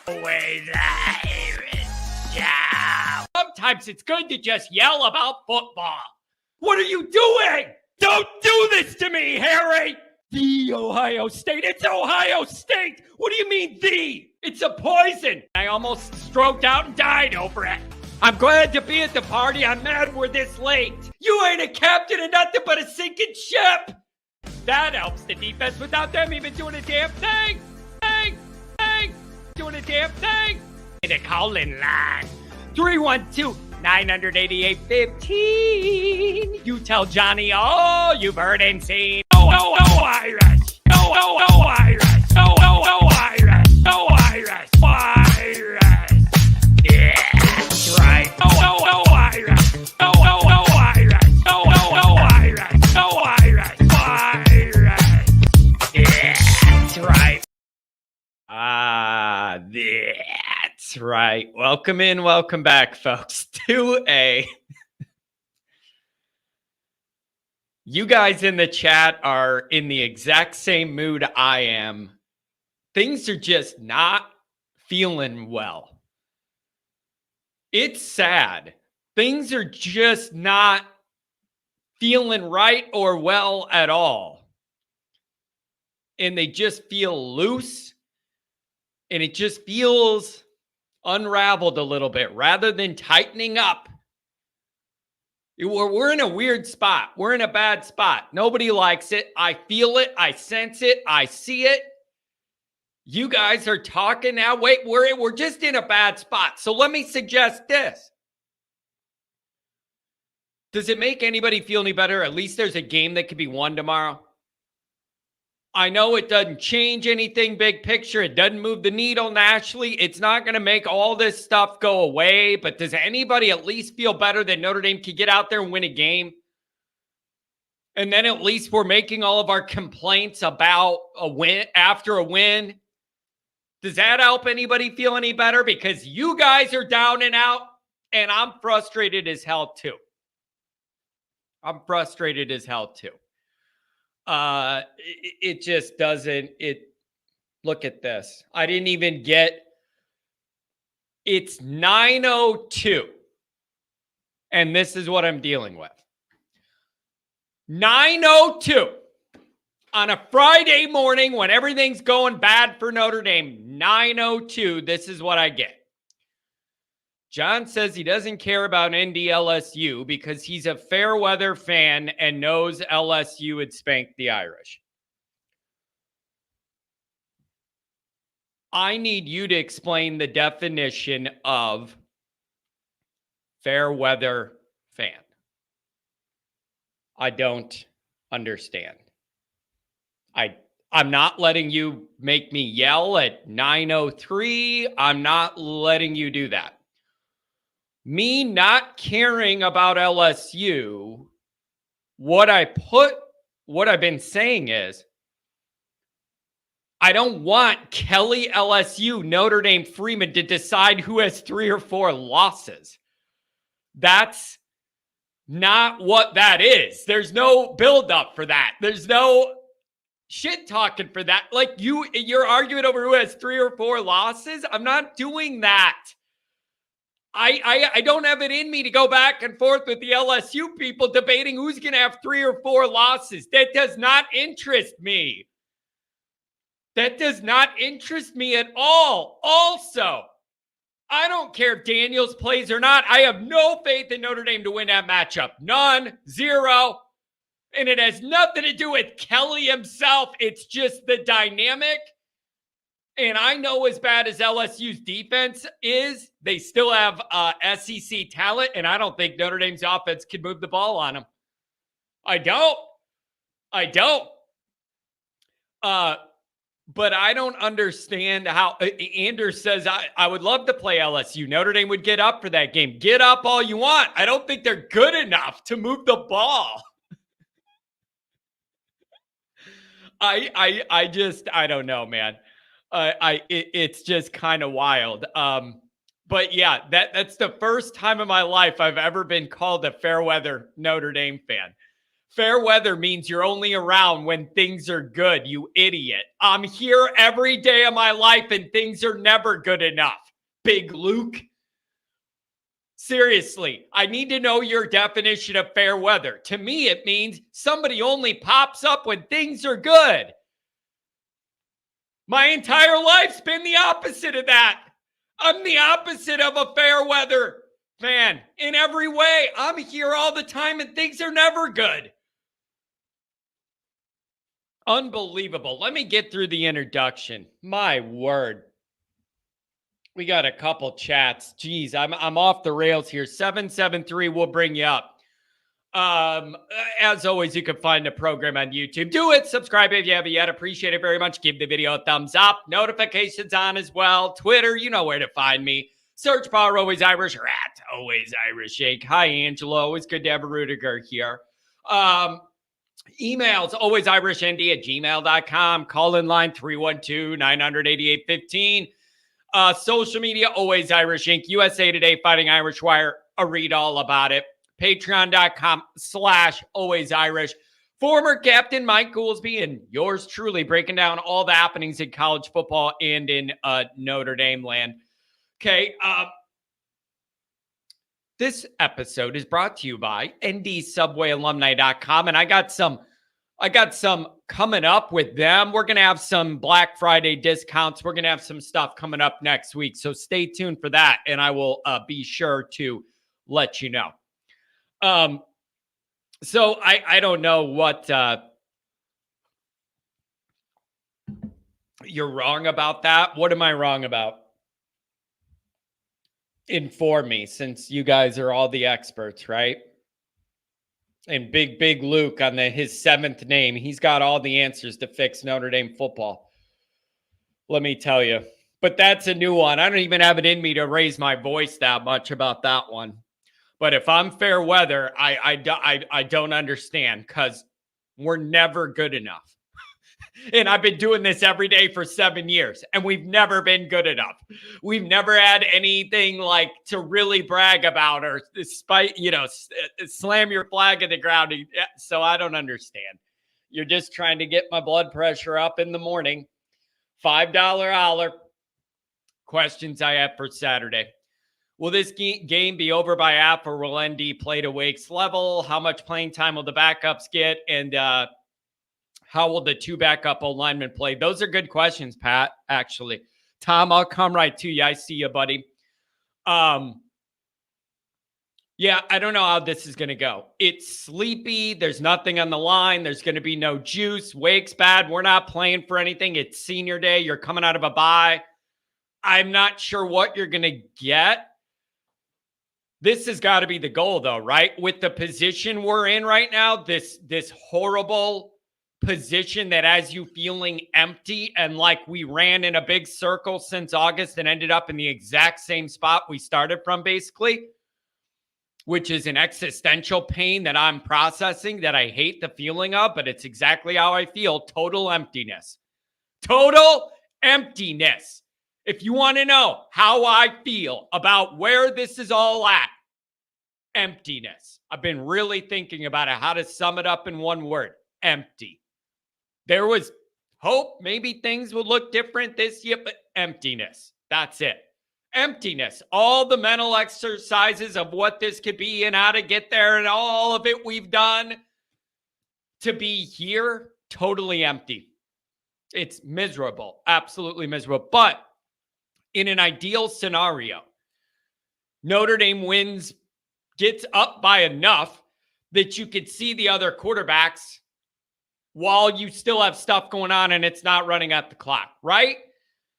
Always Irish. Sometimes it's good to just yell about football. What are you doing? Don't do this to me, Harry! The Ohio State. It's Ohio State! What do you mean, the? It's a poison! I almost stroked out and died over it. I'm glad to be at the party. I'm mad we're this late. You ain't a captain of nothing but a sinking ship! That helps the defense without them even doing a damn thing! Doing a damn thing! The call-in line. 312-988-15. You tell Johnny all you've heard and seen. No Irish. No Irish. No Irish. No Irish. Irish. Yeah, that's right. No Irish. No Irish. No Irish. No Irish. Irish. Yeah, that's right. That's right. Welcome in, welcome back, folks, to You guys in the chat are in the exact same mood I am. Things are just not feeling well. It's sad. Things are just not feeling right or well at all. And they just feel loose. And it just feels unraveled a little bit rather than tightening up. We're in a weird spot. We're in a bad spot. Nobody likes it. I feel it. I sense it. I see it. You guys are talking now. Wait, we're just in a bad spot. So let me suggest this. Does it make anybody feel any better? At least there's a game that could be won tomorrow. I know it doesn't change anything big picture. It doesn't move the needle nationally. It's not going to make all this stuff go away. But does anybody at least feel better that Notre Dame could get out there and win a game? And then at least we're making all of our complaints about a win after a win. Does that help anybody feel any better? Because you guys are down and out, and I'm frustrated as hell too. It just doesn't, look at this. I didn't even get, it's 9:02. And this is what I'm dealing with. 9:02 on a Friday morning when everything's going bad for Notre Dame. 9:02, this is what I get. John says he doesn't care about NDLSU because he's a fair weather fan and knows LSU would spank the Irish. I need you to explain the definition of fair weather fan. I don't understand. I'm not letting you make me yell at 9:03. I'm not letting you do that. Me not caring about LSU, what I've been saying is, I don't want Kelly, LSU, Notre Dame, Freeman to decide who has 3 or 4 losses. That's not what that is. There's no build-up for that. There's no shit talking for that. Like you're arguing over who has 3 or 4 losses. I'm not doing that. I don't have it in me to go back and forth with the LSU people debating who's going to have 3 or 4 losses. That does not interest me. That does not interest me at all. Also, I don't care if Daniels plays or not. I have no faith in Notre Dame to win that matchup. None. Zero. And it has nothing to do with Kelly himself. It's just the dynamic. And I know as bad as LSU's defense is, they still have SEC talent, and I don't think Notre Dame's offense can move the ball on them. I don't. But I don't understand how Anders says, I would love to play LSU. Notre Dame would get up for that game. Get up all you want. I don't think they're good enough to move the ball. I don't know, man. It's just kind of wild. But yeah, that's the first time in my life I've ever been called a fair weather Notre Dame fan. Fair weather means you're only around when things are good, you idiot. I'm here every day of my life and things are never good enough, Big Luke. Seriously, I need to know your definition of fair weather. To me, it means somebody only pops up when things are good. My entire life's been the opposite of that. I'm the opposite of a fair weather fan in every way. I'm here all the time and things are never good. Unbelievable. Let me get through the introduction. My word. We got a couple chats. Geez, I'm off the rails here. 773 will bring you up. As always, you can find the program on YouTube. Do it. Subscribe if you haven't yet. Appreciate it very much. Give the video a thumbs up. Notifications on as well. Twitter, you know where to find me. Search bar Always Irish or at Always Irish Shake. Hi, Angelo. Always good to have a Rudiger here. Emails, alwaysirishnd@gmail.com. Call in line 312-988-15. Social media, Always Irish Inc. USA Today, Fighting Irish Wire. A read all about it. Patreon.com/alwaysirish. Former Captain Mike Goolsby and yours truly breaking down all the happenings in college football and in Notre Dame land. Okay. This episode is brought to you by ndsubwayalumni.com, and I got some coming up with them. We're going to have some Black Friday discounts. We're going to have some stuff coming up next week, so stay tuned for that, and I will be sure to let you know. So I don't know what you're wrong about that. What am I wrong about? Inform me, since you guys are all the experts, right? And Big Luke on his seventh name, he's got all the answers to fix Notre Dame football. Let me tell you. But that's a new one. I don't even have it in me to raise my voice that much about that one. But if I'm fair weather, I don't understand, because we're never good enough. And I've been doing this every day for 7 years, and we've never been good enough. We've never had anything like to really brag about or despite, slam your flag in the ground. So I don't understand. You're just trying to get my blood pressure up in the morning. $5 holler. Questions I have for Saturday. Will this game be over by half, or will ND play to Wake's level? How much playing time will the backups get? And how will the two backup O-linemen play? Those are good questions, Pat, actually. Tom, I'll come right to you. I see you, buddy. Yeah, I don't know how this is going to go. It's sleepy. There's nothing on the line. There's going to be no juice. Wake's bad. We're not playing for anything. It's senior day. You're coming out of a bye. I'm not sure what you're going to get. This has got to be the goal, though, right? With the position we're in right now, this horrible position that has you feeling empty and like we ran in a big circle since August and ended up in the exact same spot we started from, basically, which is an existential pain that I'm processing that I hate the feeling of, but it's exactly how I feel. Total emptiness. Total emptiness. If you want to know how I feel about where this is all at, emptiness. I've been really thinking about it, how to sum it up in one word: empty. There was hope. Maybe things would look different this year, but emptiness. That's it. Emptiness. All the mental exercises of what this could be and how to get there and all of it we've done to be here, totally empty. It's miserable. Absolutely miserable. But in an ideal scenario, Notre Dame wins, gets up by enough that you could see the other quarterbacks while you still have stuff going on and it's not running at the clock, right?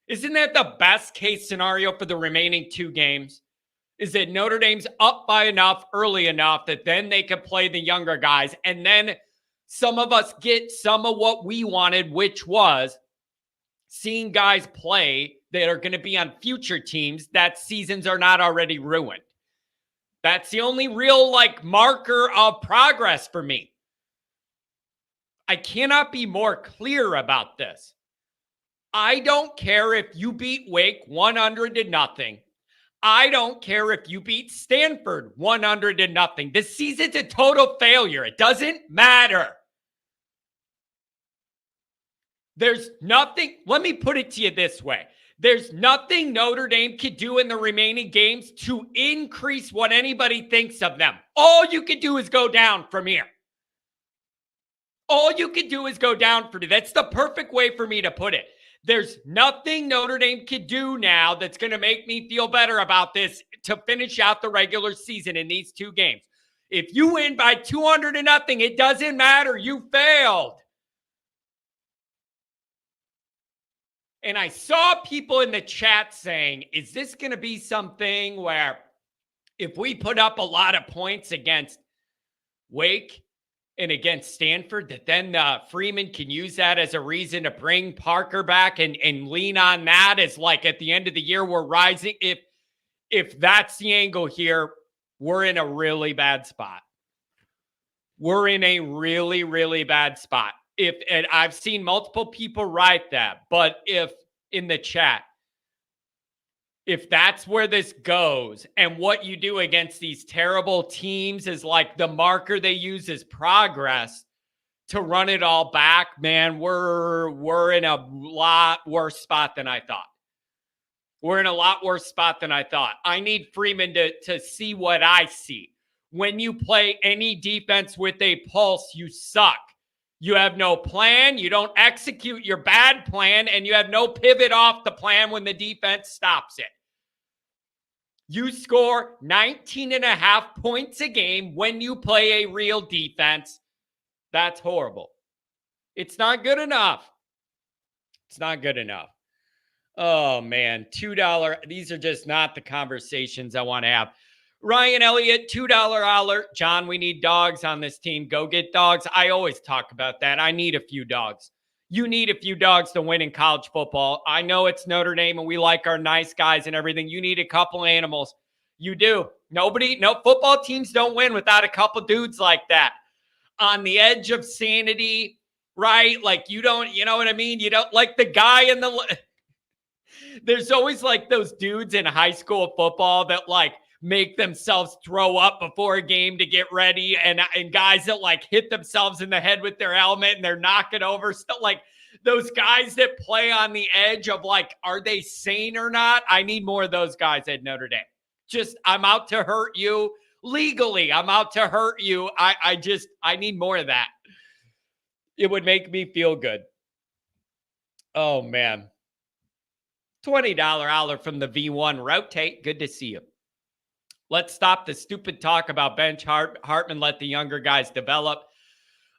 Isn't that the best case scenario for the remaining two games? Is that Notre Dame's up by enough early enough that then they can play the younger guys, and then some of us get some of what we wanted, which was seeing guys play that are going to be on future teams that seasons are not already ruined. That's the only real marker of progress for me. I cannot be more clear about this. I don't care if you beat Wake 100-0. I don't care if you beat Stanford 100-0. This season's a total failure. It doesn't matter. There's nothing, let me put it to you this way. There's nothing Notre Dame could do in the remaining games to increase what anybody thinks of them. All you could do is go down from here. All you could do is go down from here. That's the perfect way for me to put it. There's nothing Notre Dame could do now that's going to make me feel better about this to finish out the regular season in these two games. If you win by 200-0, it doesn't matter. You failed. And I saw people in the chat saying, is this going to be something where if we put up a lot of points against Wake and against Stanford, that then Freeman can use that as a reason to bring Parker back and lean on that as like at the end of the year we're rising? If that's the angle here, we're in a really bad spot. We're in a really, really bad spot. And I've seen multiple people write that, but if in the chat, if that's where this goes and what you do against these terrible teams is like the marker they use is progress to run it all back, man, we're in a lot worse spot than I thought. We're in a lot worse spot than I thought. I need Freeman to see what I see. When you play any defense with a pulse, you suck. You have no plan. You don't execute your bad plan, and you have no pivot off the plan when the defense stops it. You score 19.5 points a game when you play a real defense. That's horrible. It's not good enough. It's not good enough. Oh, man. $2. These are just not the conversations I want to have. Ryan Elliott, $2 holler. John, we need dogs on this team. Go get dogs. I always talk about that. I need a few dogs. You need a few dogs to win in college football. I know it's Notre Dame and we like our nice guys and everything. You need a couple animals. You do. No football teams don't win without a couple dudes like that. On the edge of sanity, right? Like you know what I mean? You don't like the guy in the... There's always like those dudes in high school football that like make themselves throw up before a game to get ready, and guys that like hit themselves in the head with their helmet and they're knocking over stuff. Like those guys that play on the edge of like, are they sane or not? I need more of those guys at Notre Dame. Just, I'm out to hurt you legally. I'm out to hurt you. I need more of that. It would make me feel good. Oh man. $20 holler from the V1 Rotate. Good to see you. Let's stop the stupid talk about bench Hartman. Let the younger guys develop.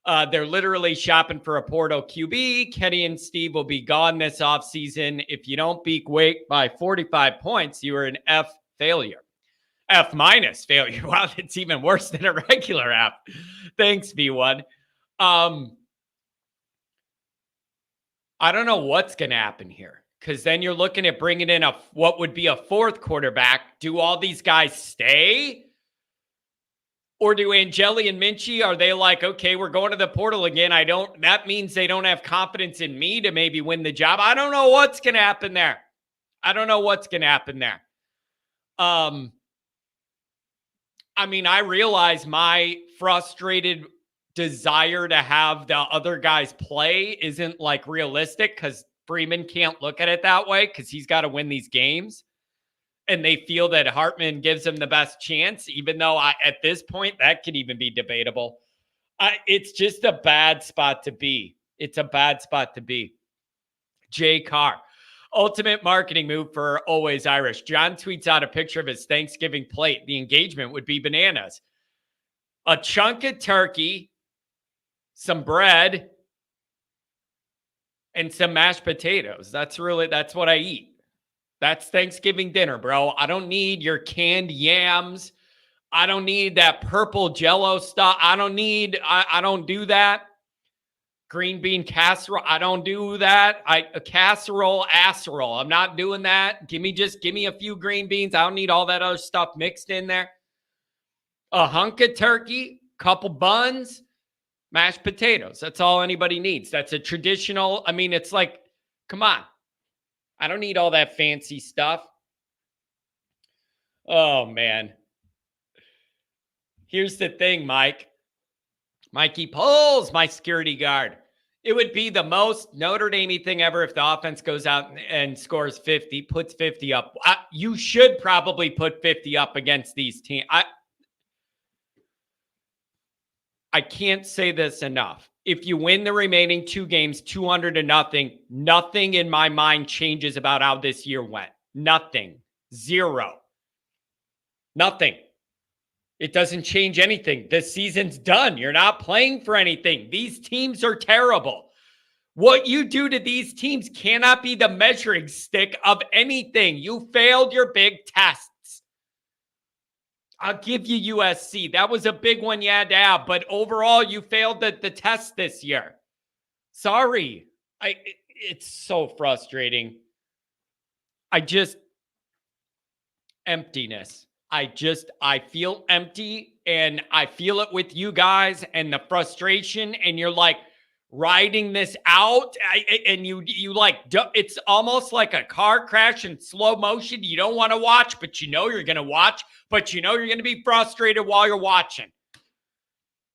They're literally shopping for a portal QB. Kenny and Steve will be gone this offseason. If you don't beat Wake by 45 points, you are an F failure. F- failure. Wow, that's even worse than a regular F. Thanks, V1. I don't know what's going to happen here. Because then you're looking at bringing in what would be a fourth quarterback. Do all these guys stay? Or do Angeli and Minchie, are they like, okay, we're going to the portal again. That means they don't have confidence in me to maybe win the job. I don't know what's going to happen there. I mean, I realize my frustrated desire to have the other guys play isn't like realistic because Freeman can't look at it that way because he's got to win these games. And they feel that Hartman gives him the best chance, even though at this point, that could even be debatable. It's just a bad spot to be. It's a bad spot to be. Jay Carr, ultimate marketing move for Always Irish. John tweets out a picture of his Thanksgiving plate. The engagement would be bananas. A chunk of turkey, some bread, and some mashed potatoes. That's what I eat. That's Thanksgiving dinner, bro. I don't need your canned yams. I don't need that purple Jell-O stuff. I don't do that. Green bean casserole. I don't do that. A casserole. I'm not doing that. Give me a few green beans. I don't need all that other stuff mixed in there. A hunk of turkey, couple buns, mashed potatoes. That's all anybody needs. That's a traditional. I mean, it's like, come on. I don't need all that fancy stuff. Oh, man. Here's the thing, Mike. Mikey pulls my security guard. It would be the most Notre Dame thing ever if the offense goes out and scores 50, puts 50 up. You should probably put 50 up against these teams. I can't say this enough. If you win the remaining 2 games 200-0, nothing in my mind changes about how this year went. Nothing. Zero. Nothing. It doesn't change anything. The season's done. You're not playing for anything. These teams are terrible. What you do to these teams cannot be the measuring stick of anything. You failed your big tests. I'll give you USC. That was a big one you had to have, but overall, you failed the test this year. Sorry. It's so frustrating. Emptiness. I feel empty, and I feel it with you guys and the frustration, and you're like riding this out, and you like, it's almost like a car crash in slow motion. You don't want to watch, but you know you're going to watch, but you know you're going to be frustrated while you're watching.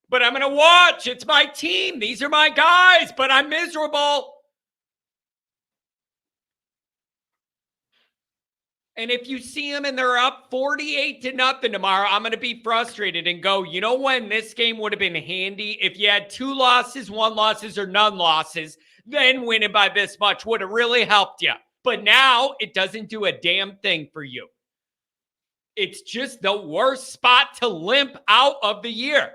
But I'm going to watch. It's my team. These are my guys, but I'm miserable. And if you see them and they're up 48-0 tomorrow, I'm going to be frustrated and go, you know when this game would have been handy? If you had 2 losses, 1 losses, or none losses, then winning by this much would have really helped you. But now it doesn't do a damn thing for you. It's just the worst spot to limp out of the year.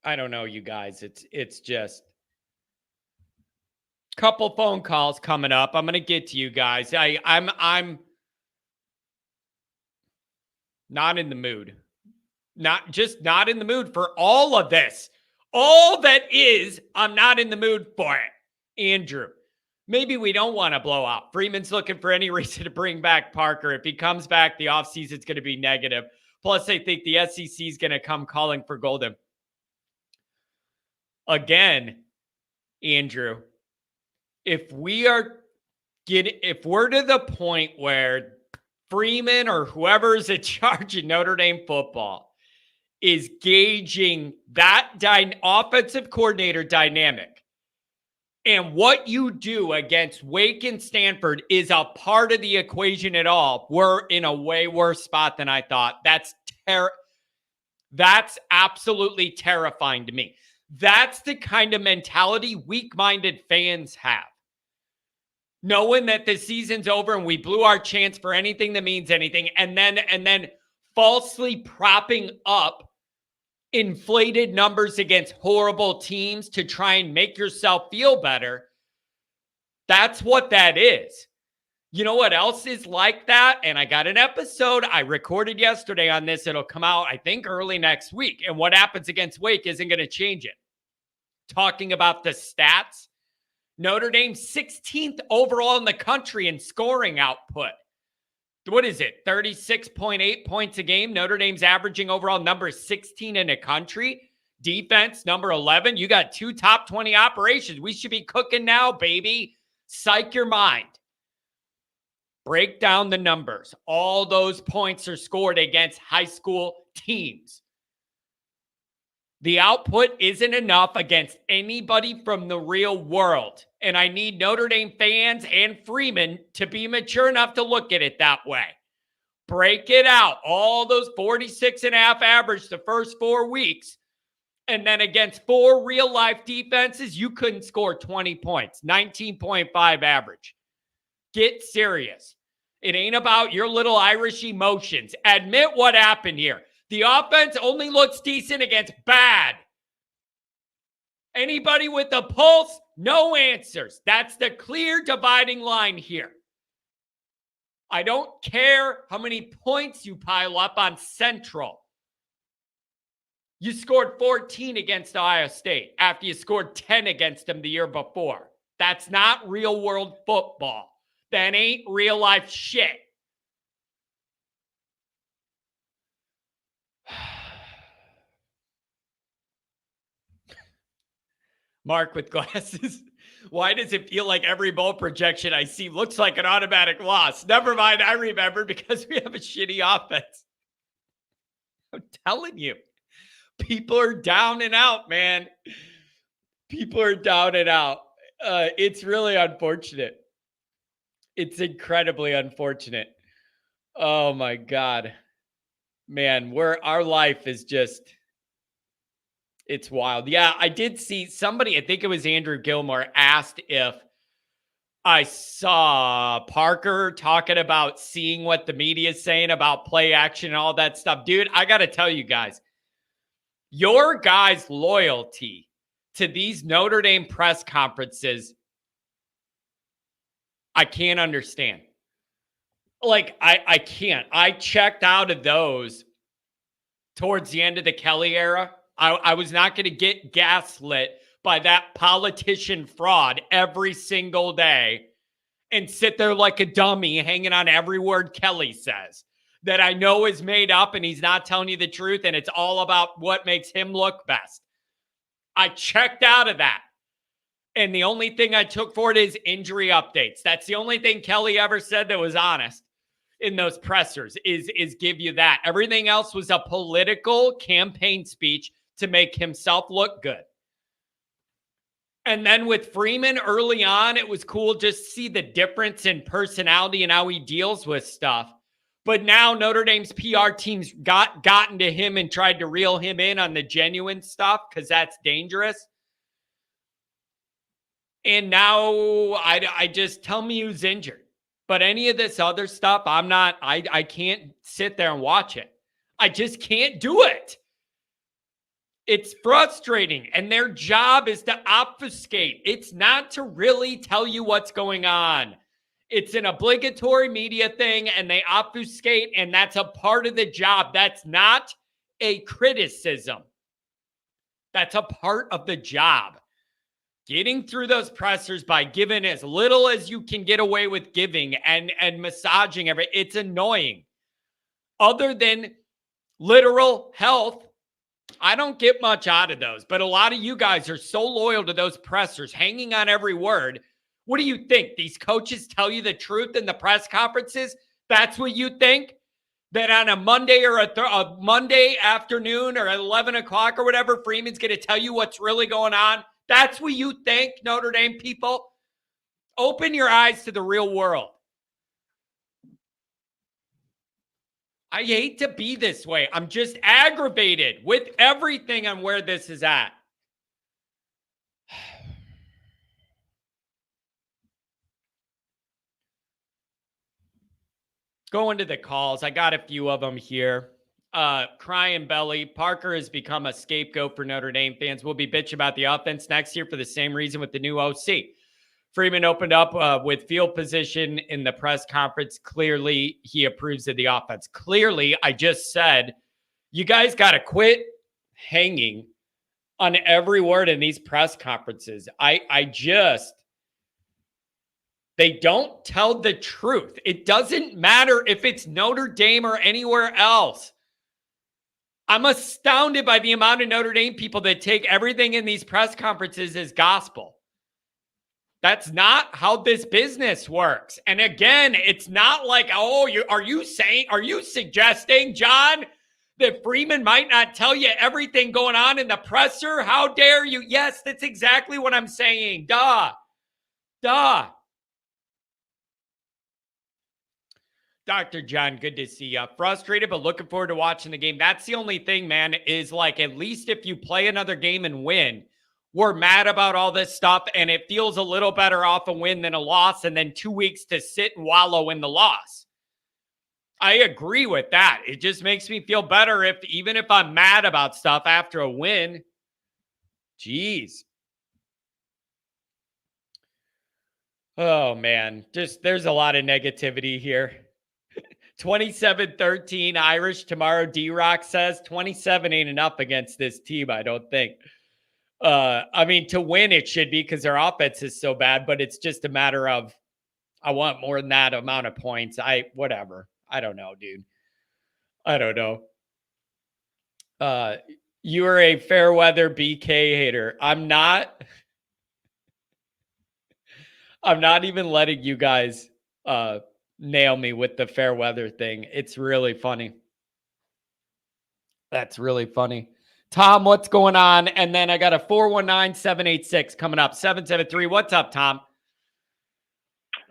I don't know, you guys. It's just couple phone calls coming up. I'm going to get to you guys. I'm not in the mood. Not in the mood for all of this. All that is, I'm not in the mood for it. Andrew, maybe we don't want to blow out. Freeman's looking for any reason to bring back Parker. If he comes back, the offseason's going to be negative. Plus, I think the SEC is going to come calling for Golden. Again, Andrew, if we're to the point where Freeman or whoever's in charge of Notre Dame football is gauging that offensive coordinator dynamic, and what you do against Wake and Stanford is a part of the equation at all, we're in a way worse spot than I thought. That's absolutely terrifying to me. That's the kind of mentality weak-minded fans have. Knowing that the season's over and we blew our chance for anything that means anything, and then falsely propping up inflated numbers against horrible teams to try and make yourself feel better. That's what that is. You know what else is like that? And I got an episode I recorded yesterday on this. It'll come out, I think, early next week. And what happens against Wake isn't going to change it. Talking about the stats. Notre Dame 16th overall in the country in scoring output. What is it? 36.8 points a game. Notre Dame's averaging overall number 16 in the country. Defense number 11. You got 2 top 20 operations. We should be cooking now, baby. Psych your mind. Break down the numbers. All those points are scored against high school teams. The output isn't enough against anybody from the real world. And I need Notre Dame fans and Freeman to be mature enough to look at it that way. Break it out. All those 46.5 average the first 4 weeks. And then against 4 real-life defenses, you couldn't score 20 points. 19.5 average. Get serious. It ain't about your little Irish emotions. Admit what happened here. The offense only looks decent against bad. Anybody with a pulse, no answers. That's the clear dividing line here. I don't care how many points you pile up on Central. You scored 14 against Ohio State after you scored 10 against them the year before. That's not real world football. That ain't real life shit. Mark with glasses. Why does it feel like every bowl projection I see looks like an automatic loss? Never mind, I remember because we have a shitty offense. I'm telling you, people are down and out, man. People are down and out. It's really unfortunate. It's incredibly unfortunate. Oh my God. Man, our life is just, it's wild. Yeah, I did see somebody, I think it was Andrew Gilmore, asked if I saw Parker talking about seeing what the media is saying about play action and all that stuff. Dude, I got to tell you guys, your guys' loyalty to these Notre Dame press conferences, I can't understand. Like, I can't. I checked out of those towards the end of the Kelly era. I was not going to get gaslit by that politician fraud every single day and sit there like a dummy hanging on every word Kelly says that I know is made up and he's not telling you the truth and it's all about what makes him look best. I checked out of that. And the only thing I took for it is injury updates. That's the only thing Kelly ever said that was honest in those pressers is give you that. Everything else was a political campaign speech to make himself look good. And then with Freeman early on, it was cool just to see the difference in personality and how he deals with stuff. But now Notre Dame's PR team's gotten to him and tried to reel him in on the genuine stuff because that's dangerous. And now I just tell me who's injured. But any of this other stuff, I can't sit there and watch it. I just can't do it. It's frustrating. And their job is to obfuscate. It's not to really tell you what's going on. It's an obligatory media thing and they obfuscate, and that's a part of the job. That's not a criticism. That's a part of the job. Getting through those pressers by giving as little as you can get away with giving and massaging everything. It's annoying. Other than literal health, I don't get much out of those. But a lot of you guys are so loyal to those pressers, hanging on every word. What do you think? These coaches tell you the truth in the press conferences? That's what you think? That on a Monday or a Monday afternoon or at 11 o'clock or whatever, Freeman's going to tell you what's really going on? That's what you think, Notre Dame people? Open your eyes to the real world. I hate to be this way. I'm just aggravated with everything on where this is at. Going to the calls. I got a few of them here. Crying belly. Parker has become a scapegoat for Notre Dame fans. We'll be bitching about the offense next year for the same reason with the new OC. Freeman opened up with field position in the press conference. Clearly, he approves of the offense. Clearly, I just said, you guys got to quit hanging on every word in these press conferences. They don't tell the truth. It doesn't matter if it's Notre Dame or anywhere else. I'm astounded by the amount of Notre Dame people that take everything in these press conferences as gospel. That's not how this business works. And again, it's not like, are you suggesting, John, that Freeman might not tell you everything going on in the presser? How dare you? Yes, that's exactly what I'm saying. Duh. Dr. John, good to see you. Frustrated, but looking forward to watching the game. That's the only thing, man, is like, at least if you play another game and win, we're mad about all this stuff, and it feels a little better off a win than a loss, and then 2 weeks to sit and wallow in the loss. I agree with that. It just makes me feel better even if I'm mad about stuff after a win. Jeez. Oh, man. There's a lot of negativity here. 27-13 Irish tomorrow, D-Rock says. 27 ain't enough against this team, I don't think. I mean, to win it should be because their offense is so bad, but it's just a matter of I want more than that amount of points. Whatever. I don't know, dude. I don't know. You are a fair weather BK hater. I'm not. I'm not even letting you guys nail me with the fair weather thing. It's really funny. That's really funny. Tom, what's going on? And then I got a 419-786 coming up. 773. What's up, Tom?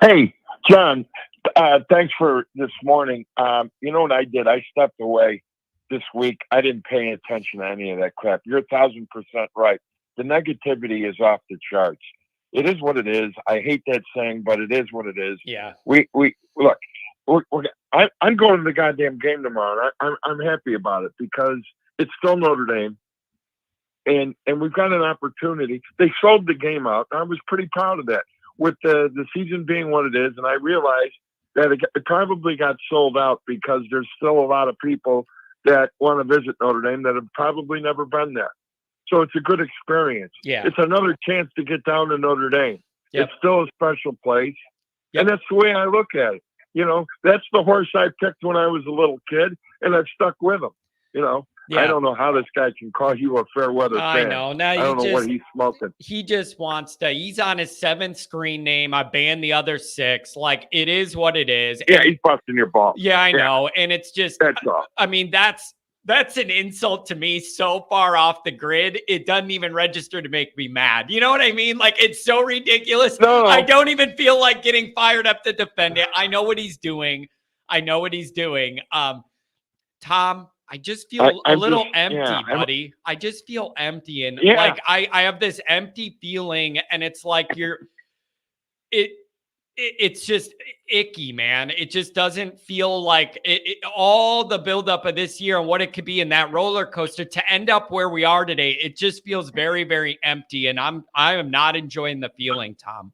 Hey, John. Thanks for this morning. You know what I did? I stepped away this week. I didn't pay attention to any of that crap. You're 1,000% right. The negativity is off the charts. It is what it is. I hate that saying, but it is what it is. Yeah. We look. I'm going to the goddamn game tomorrow. I'm happy about it because it's still Notre Dame, and we've got an opportunity. They sold the game out. And I was pretty proud of that. With the season being what it is, and I realized that it probably got sold out because there's still a lot of people that want to visit Notre Dame that have probably never been there. So it's a good experience. Yeah. It's another chance to get down to Notre Dame. Yep. It's still a special place. Yep. And that's the way I look at it. You know, that's the horse I picked when I was a little kid, and I've stuck with him. You know, Yeah. I don't know how this guy can call you a fair weather fan. I know. Now I don't know what he's smoking. He just wants to. He's on his 7th screen name. I banned the other 6. Like, it is what it is. Yeah, he's busting your balls. Yeah, I know. And it's just, That's all. I mean, that's an insult to me so far off the grid. It doesn't even register to make me mad. You know what I mean? Like, it's so ridiculous. No. I don't even feel like getting fired up to defend it. I know what he's doing. Tom, I just feel a little empty, buddy. I just feel empty. And like, I have this empty feeling, and it's like it's just icky, man. It just doesn't feel like all the buildup of this year and what it could be in that roller coaster to end up where we are today. It just feels very, very empty. And I am not enjoying the feeling, Tom.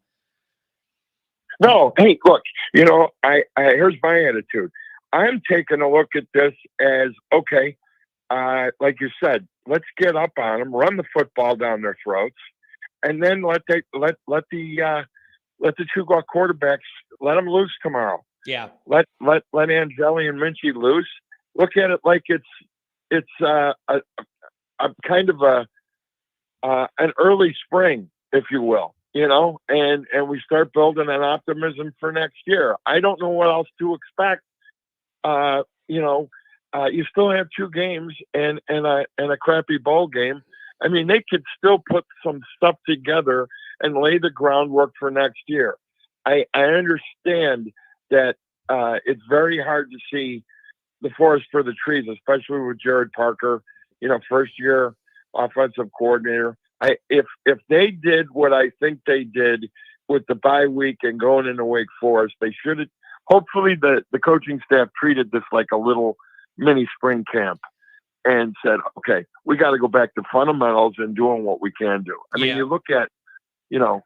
No, hey, look, you know, I here's my attitude. I'm taking a look at this as, okay, like you said, let's get up on them, run the football down their throats, and then let the 2 quarterbacks, let them loose tomorrow. Yeah. Let Angeli and Minchie loose. Look at it like it's a kind of an early spring, if you will, you know, and we start building an optimism for next year. I don't know what else to expect. You know, you still have 2 games and a crappy bowl game. I mean, they could still put some stuff together and lay the groundwork for next year. I understand that it's very hard to see the forest for the trees, especially with Jared Parker, you know, first-year offensive coordinator. If they did what I think they did with the bye week and going into Wake Forest, they should have. Hopefully, the coaching staff treated this like a little mini spring camp and said, okay, we got to go back to fundamentals and doing what we can do. I mean, you look at, you know,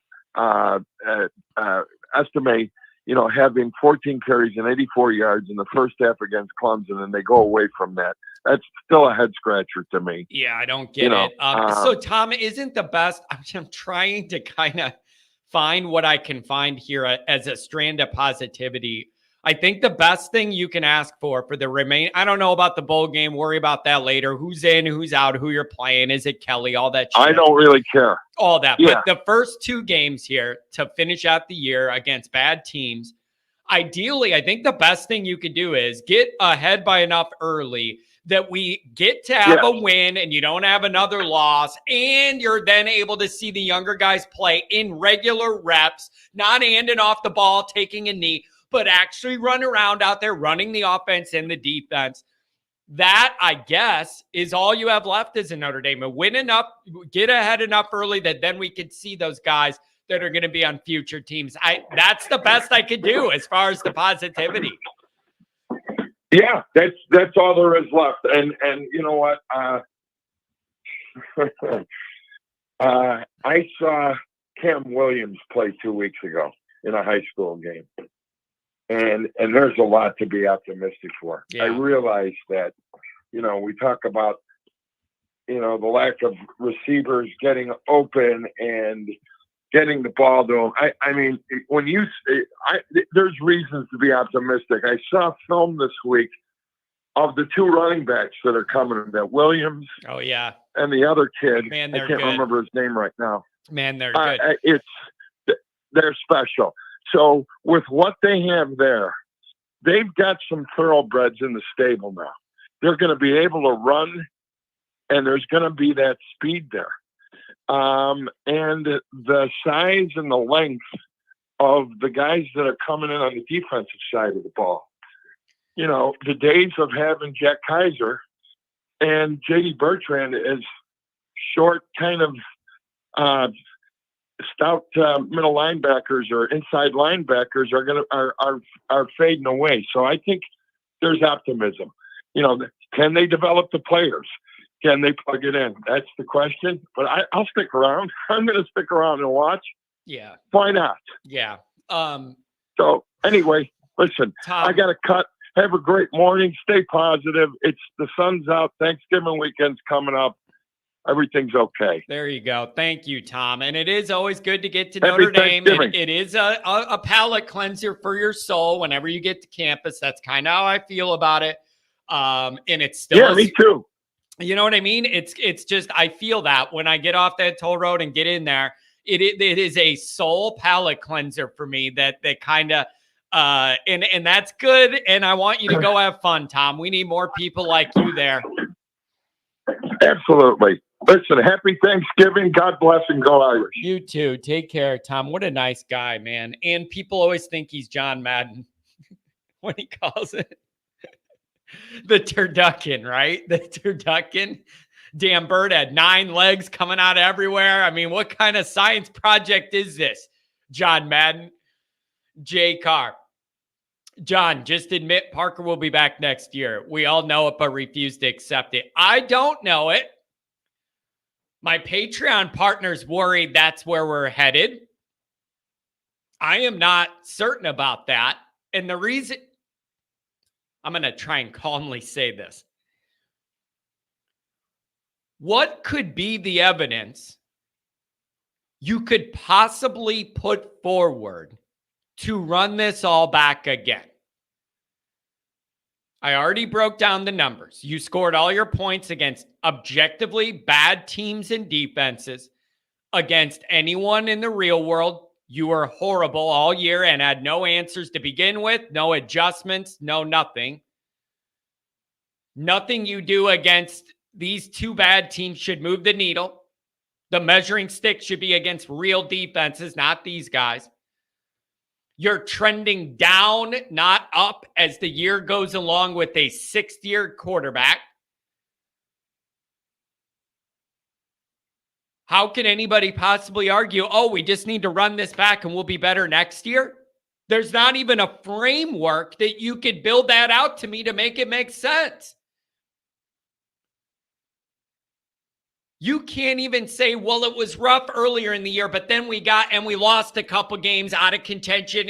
estimate, you know, having 14 carries and 84 yards in the first half against Clemson, and they go away from that. That's still a head scratcher to me. Yeah, I don't get it. So, Tom, isn't the best? I'm trying to kind of find what I can find here as a strand of positivity. I think the best thing you can ask for the I don't know about the bowl game. Worry about that later. Who's in, who's out, who you're playing. Is it Kelly? All that shit. I don't really care. All that. Yeah. But the first 2 games here to finish out the year against bad teams, ideally, I think the best thing you could do is get ahead by enough early that we get to have a win and you don't have another loss, and you're then able to see the younger guys play in regular reps, not handing off the ball, taking a knee, but actually run around out there running the offense and the defense. That, I guess, is all you have left as a Notre Dame. Win enough, get ahead enough early that then we could see those guys that are going to be on future teams. That's the best I could do as far as the positivity. Yeah, that's all there is left. And you know what? I saw Cam Williams play 2 weeks ago in a high school game. And there's a lot to be optimistic for. Yeah. I realize that, you know, we talk about, you know, the lack of receivers getting open and getting the ball to them. I mean, when you there's reasons to be optimistic. I saw film this week of the 2 running backs that are coming, that Williams. Oh, yeah. And the other kid. Man, I can't remember his name right now. Man, they're good. they're special. So with what they have there, they've got some thoroughbreds in the stable now. They're going to be able to run, and there's going to be that speed there. And the size and the length of the guys that are coming in on the defensive side of the ball. You know, the days of having Jack Kaiser and J.D. Bertrand as short kind of stout middle linebackers or inside linebackers are fading away. So I think there's optimism. You know, can they develop the players? Can they plug it in? That's the question. But I'll stick around. I'm going to stick around and watch. Yeah. Why not? Yeah. So anyway, listen, Tom, I got to cut. Have a great morning. Stay positive. It's the sun's out. Thanksgiving weekend's coming up. Everything's okay. there you go. Thank you, Tom. And it is always good to get to Happy Notre Dame. Thanksgiving. It is a palate cleanser for your soul whenever you get to campus. That's kind of how I feel about it. And it's still, Me too. You know what I mean? It's just, I feel that when I get off that toll road and get in there, it is a soul palate cleanser for me that kind of, and that's good. And I want you to go have fun, Tom. We need more people like you there. Absolutely. Listen, happy Thanksgiving. God bless and go Irish. You too. Take care, Tom. What a nice guy, man. And people always think he's John Madden when he calls it the turducken, right? The turducken. Damn bird had 9 legs coming out everywhere. I mean, what kind of science project is this? John Madden. Jay Carr. John, just admit Parker will be back next year. We all know it, but refuse to accept it. I don't know it. My Patreon partner's worried that's where we're headed. I am not certain about that. And the reason, I'm going to try and calmly say this. What could be the evidence you could possibly put forward to run this all back again? I already broke down the numbers. You scored all your points against objectively bad teams and defenses. Against anyone in the real world, you were horrible all year and had no answers to begin with, no adjustments, no nothing. Nothing you do against these 2 bad teams should move the needle. The measuring stick should be against real defenses, not these guys. You're trending down, not up, as the year goes along with a 6th-year quarterback. How can anybody possibly argue, oh, we just need to run this back and we'll be better next year? There's not even a framework that you could build that out to me to make it make sense. You can't even say, well, it was rough earlier in the year, but then we lost a couple games out of contention,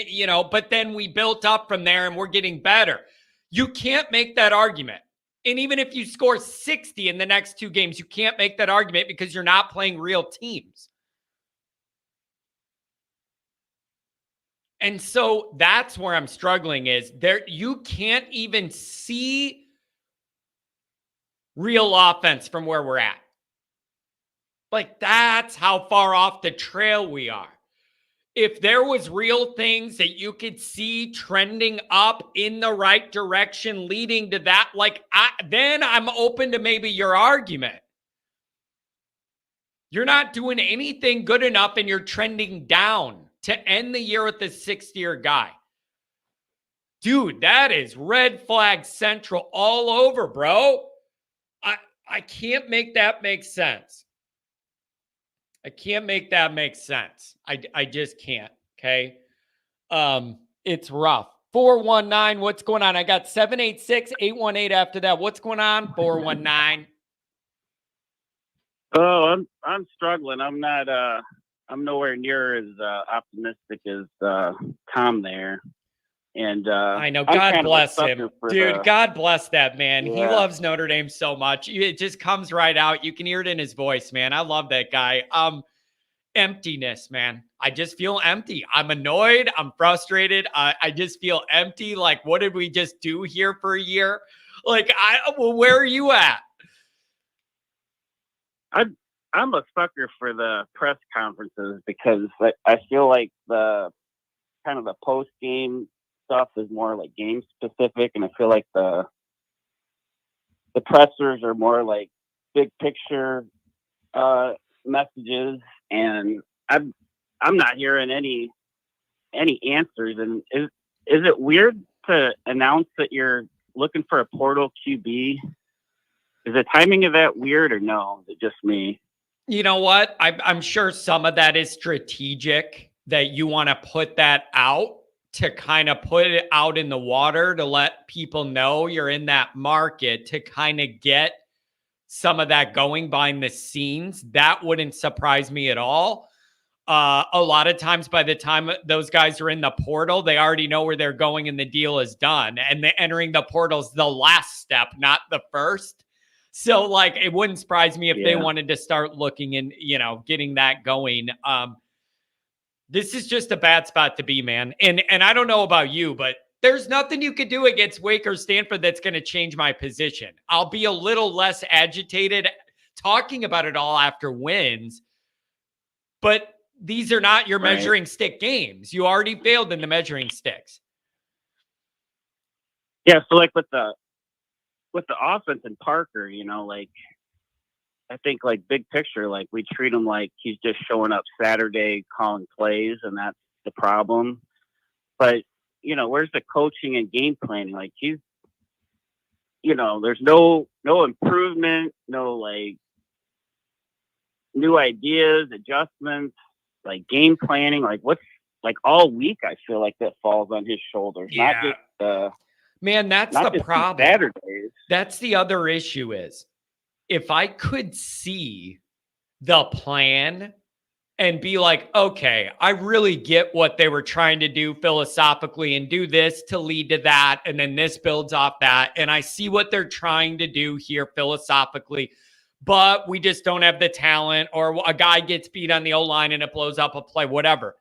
but then we built up from there and we're getting better. You can't make that argument. And even if you score 60 in the next 2 games, you can't make that argument because you're not playing real teams. And so that's where I'm struggling is there. You can't even see real offense from where we're at. Like, that's how far off the trail we are. If there was real things that you could see trending up in the right direction leading to that, then I'm open to maybe your argument. You're not doing anything good enough and you're trending down to end the year with the 6th-year guy. Dude, that is red flag central all over, bro. I can't make that make sense. I can't make that make sense. I just can't, okay? It's rough. 419, what's going on? I got 786-818 after that. What's going on? 419. Oh, I'm struggling. I'm not I'm nowhere near as optimistic as Tom there. And I know, God bless him. Dude, God bless that man. Yeah. He loves Notre Dame so much. It just comes right out. You can hear it in his voice, man. I love that guy. Emptiness, man. I just feel empty. I'm annoyed. I'm frustrated. I just feel empty. Like, what did we just do here for a year? Like, where are you at? I'm a sucker for the press conferences because I feel like the kind of the post game stuff is more like game specific, and I feel like the pressers are more like big picture messages, and I'm not hearing any answers. And is it weird to announce that you're looking for a portal QB? Is the timing of that weird, or no? Is it just me? You know what? I'm sure some of that is strategic, that you want to put that out to kind of put it out in the water to let people know you're in that market, to kind of get some of that going behind the scenes. That wouldn't surprise me at all. A lot of times by the time those guys are in the portal, they already know where they're going and the deal is done. And the entering the portal is the last step, not the first. So like, it wouldn't surprise me if they wanted to start looking and, getting that going. This is just a bad spot to be, man. And I don't know about you, but there's nothing you could do against Wake or Stanford that's going to change my position. I'll be a little less agitated talking about it all after wins, but these are not your measuring stick games. You already failed in the measuring sticks. Yeah. So like with the offense and Parker, like, I think like big picture, like we treat him like he's just showing up Saturday calling plays, and that's the problem. But, where's the coaching and game planning? Like he's, there's no improvement, no like new ideas, adjustments, like game planning. Like what's like all week, I feel like that falls on his shoulders, not just man, that's not the just problem. Saturdays. That's the other issue is, if I could see the plan and be like, okay, I really get what they were trying to do philosophically and do this to lead to that, and then this builds off that, and I see what they're trying to do here philosophically, but we just don't have the talent, or a guy gets beat on the O-line and it blows up a play, whatever.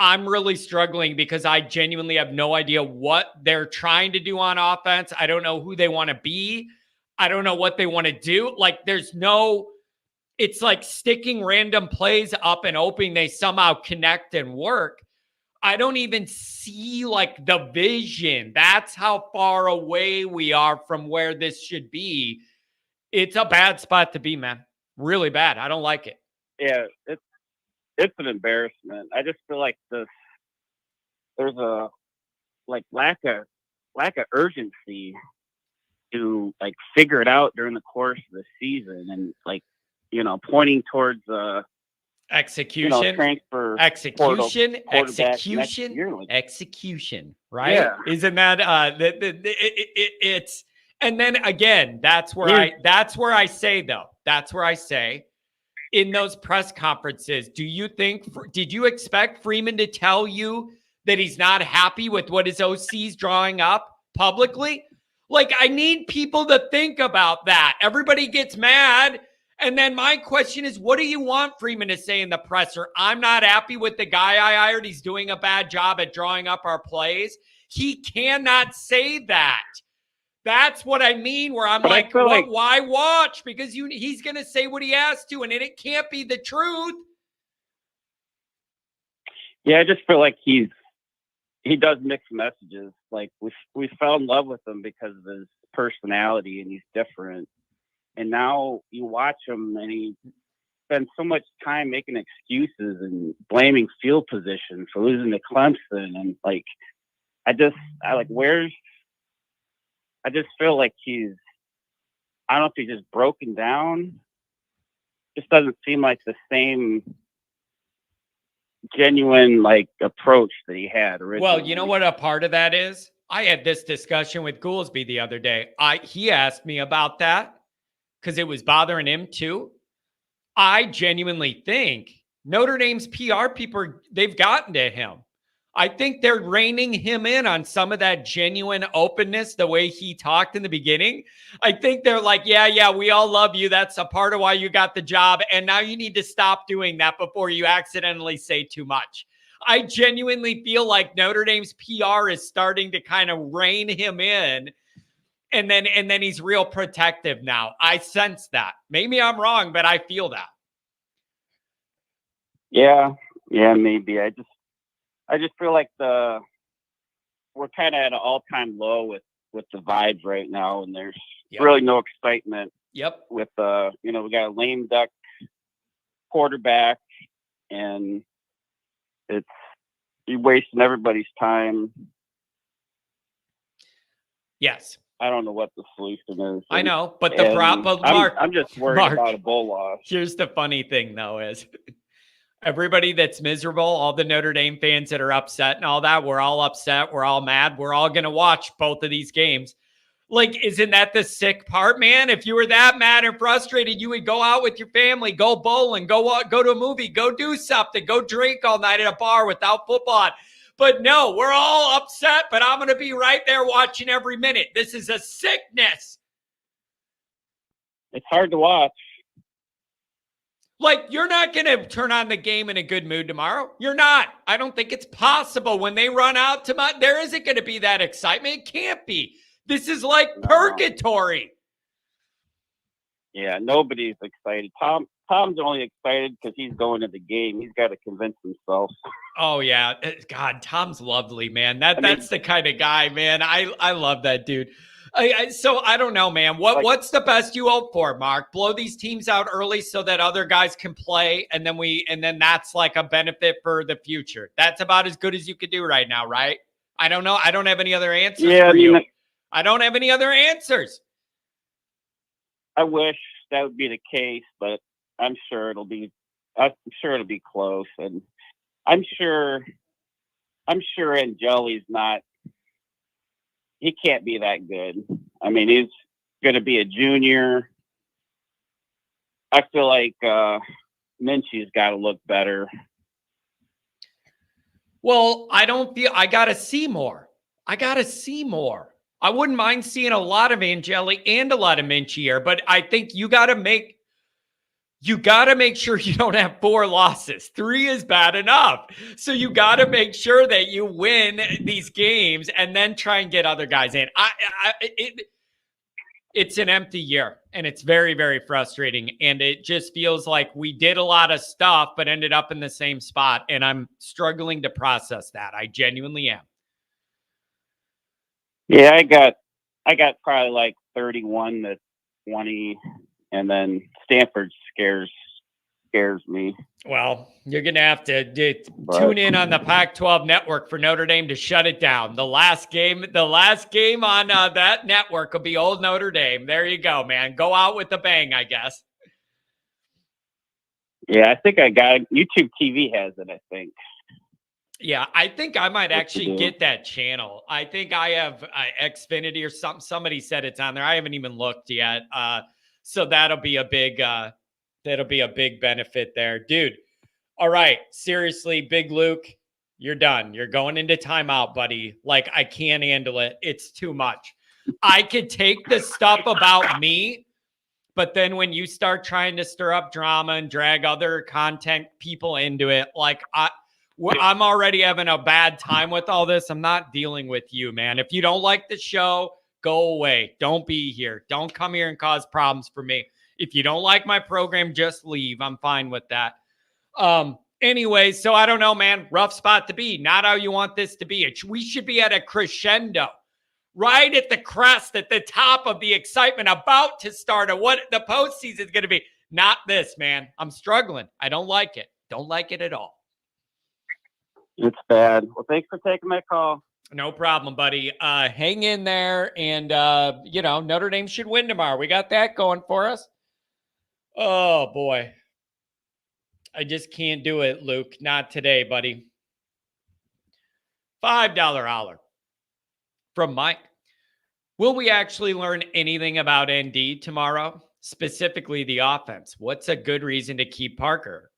I'm really struggling because I genuinely have no idea what they're trying to do on offense. I don't know who they want to be. I don't know what they want to do. Like it's like sticking random plays up and hoping they somehow connect and work. I don't even see like the vision. That's how far away we are from where this should be. It's a bad spot to be, man. Really bad. I don't like it. Yeah, it's an embarrassment. I just feel like there's a like lack of urgency to like figure it out during the course of the season, and like pointing towards execution, transfer, execution, right? Yeah. Isn't that it's, and then again, that's where I say in those press conferences, did you expect Freeman to tell you that he's not happy with what his OC's drawing up publicly? Like, I need people to think about that. Everybody gets mad. And then my question is, what do you want Freeman to say in the presser? I'm not happy with the guy I hired. He's doing a bad job at drawing up our plays. He cannot say that. That's what I mean, where I'm like, why watch? Because he's going to say what he has to, and it can't be the truth. Yeah, I just feel like he does mixed messages. Like we fell in love with him because of his personality, and he's different. And now you watch him, and he spends so much time making excuses and blaming field position for losing to Clemson. And like, I just feel like I don't know if he's just broken down. Just doesn't seem like the same genuine like approach that he had originally. Well, you know what a part of that is? I had this discussion with Goolsby the other day. He asked me about that because it was bothering him too. I genuinely think Notre Dame's PR people, they've gotten to him. I think they're reining him in on some of that genuine openness, the way he talked in the beginning. I think they're like, yeah, we all love you. That's a part of why you got the job. And now you need to stop doing that before you accidentally say too much. I genuinely feel like Notre Dame's PR is starting to kind of rein him in. And then he's real protective now. I sense that. Maybe I'm wrong, but I feel that. Yeah, maybe. I just feel like we're kind of at an all-time low with the vibes right now, and there's really no excitement. Yep. With we got a lame duck quarterback, and you're wasting everybody's time. Yes. I don't know what the solution is. I know, but Mark, I'm just worried about a bowl loss. Here's the funny thing, though, is everybody that's miserable, all the Notre Dame fans that are upset and all that, we're all upset. We're all mad. We're all going to watch both of these games. Like, isn't that the sick part, man? If you were that mad and frustrated, you would go out with your family, go bowling, go to a movie, go do something, go drink all night at a bar without football on. But no, we're all upset, but I'm going to be right there watching every minute. This is a sickness. It's hard to watch. Like, you're not going to turn on the game in a good mood tomorrow. You're not. I don't think it's possible. When they run out tomorrow, there isn't going to be that excitement. It can't be. This is like purgatory. Yeah, nobody's excited. Tom's only excited because he's going to the game. He's got to convince himself. Oh, yeah. God, Tom's lovely, man. That's the kind of guy, man. I love that dude. So I don't know, man. What's the best you hope for, Mark? Blow these teams out early so that other guys can play, and then that's like a benefit for the future. That's about as good as you could do right now, right? I don't know. I don't have any other answers for you. I don't have any other answers. I wish that would be the case, but I'm sure it'll be close, and I'm sure Angeli's not. He can't be that good. I mean, he's going to be a junior. I feel like Minchie's got to look better. Well, I got to see more. I wouldn't mind seeing a lot of Angeli and a lot of Minchie here, but I think you got to make sure you don't have 4 losses. 3 is bad enough. So you got to make sure that you win these games and then try and get other guys in. It's an empty year, and it's very, very frustrating. And it just feels like we did a lot of stuff, but ended up in the same spot. And I'm struggling to process that. I genuinely am. Yeah, I got probably like 31-20, and then Stanford scares me. Well, you're going to have to tune in on the Pac-12 network for Notre Dame to shut it down. The last game on that network will be old Notre Dame. There you go, man. Go out with a bang, I guess. Yeah, I think I got it. YouTube TV has it, I think. Yeah, I think I might actually get that channel. I think I have Xfinity or something. Somebody said it's on there. I haven't even looked yet. So that'll be a big benefit there, dude. All right, seriously, Big Luke, you're done. You're going into timeout, buddy. Like, I can't handle it. It's too much. I could take the stuff about me, but then when you start trying to stir up drama and drag other content people into it, like I'm already having a bad time with all this. I'm not dealing with you, man. If you don't like the show, go away. Don't be here. Don't come here and cause problems for me. If you don't like my program, just leave. I'm fine with that. Anyway, so I don't know, man. Rough spot to be. Not how you want this to be. We should be at a crescendo. Right at the crest, at the top of the excitement about to start of what the postseason is going to be. Not this, man. I'm struggling. I don't like it. Don't like it at all. It's bad. Well, thanks for taking my call. No problem, buddy. Hang in there, and Notre Dame should win tomorrow. We got that going for us. Oh boy, I just can't do it, Luke. Not today, buddy. $5 holler from Mike. Will we actually learn anything about ND tomorrow? Specifically, the offense. What's a good reason to keep Parker?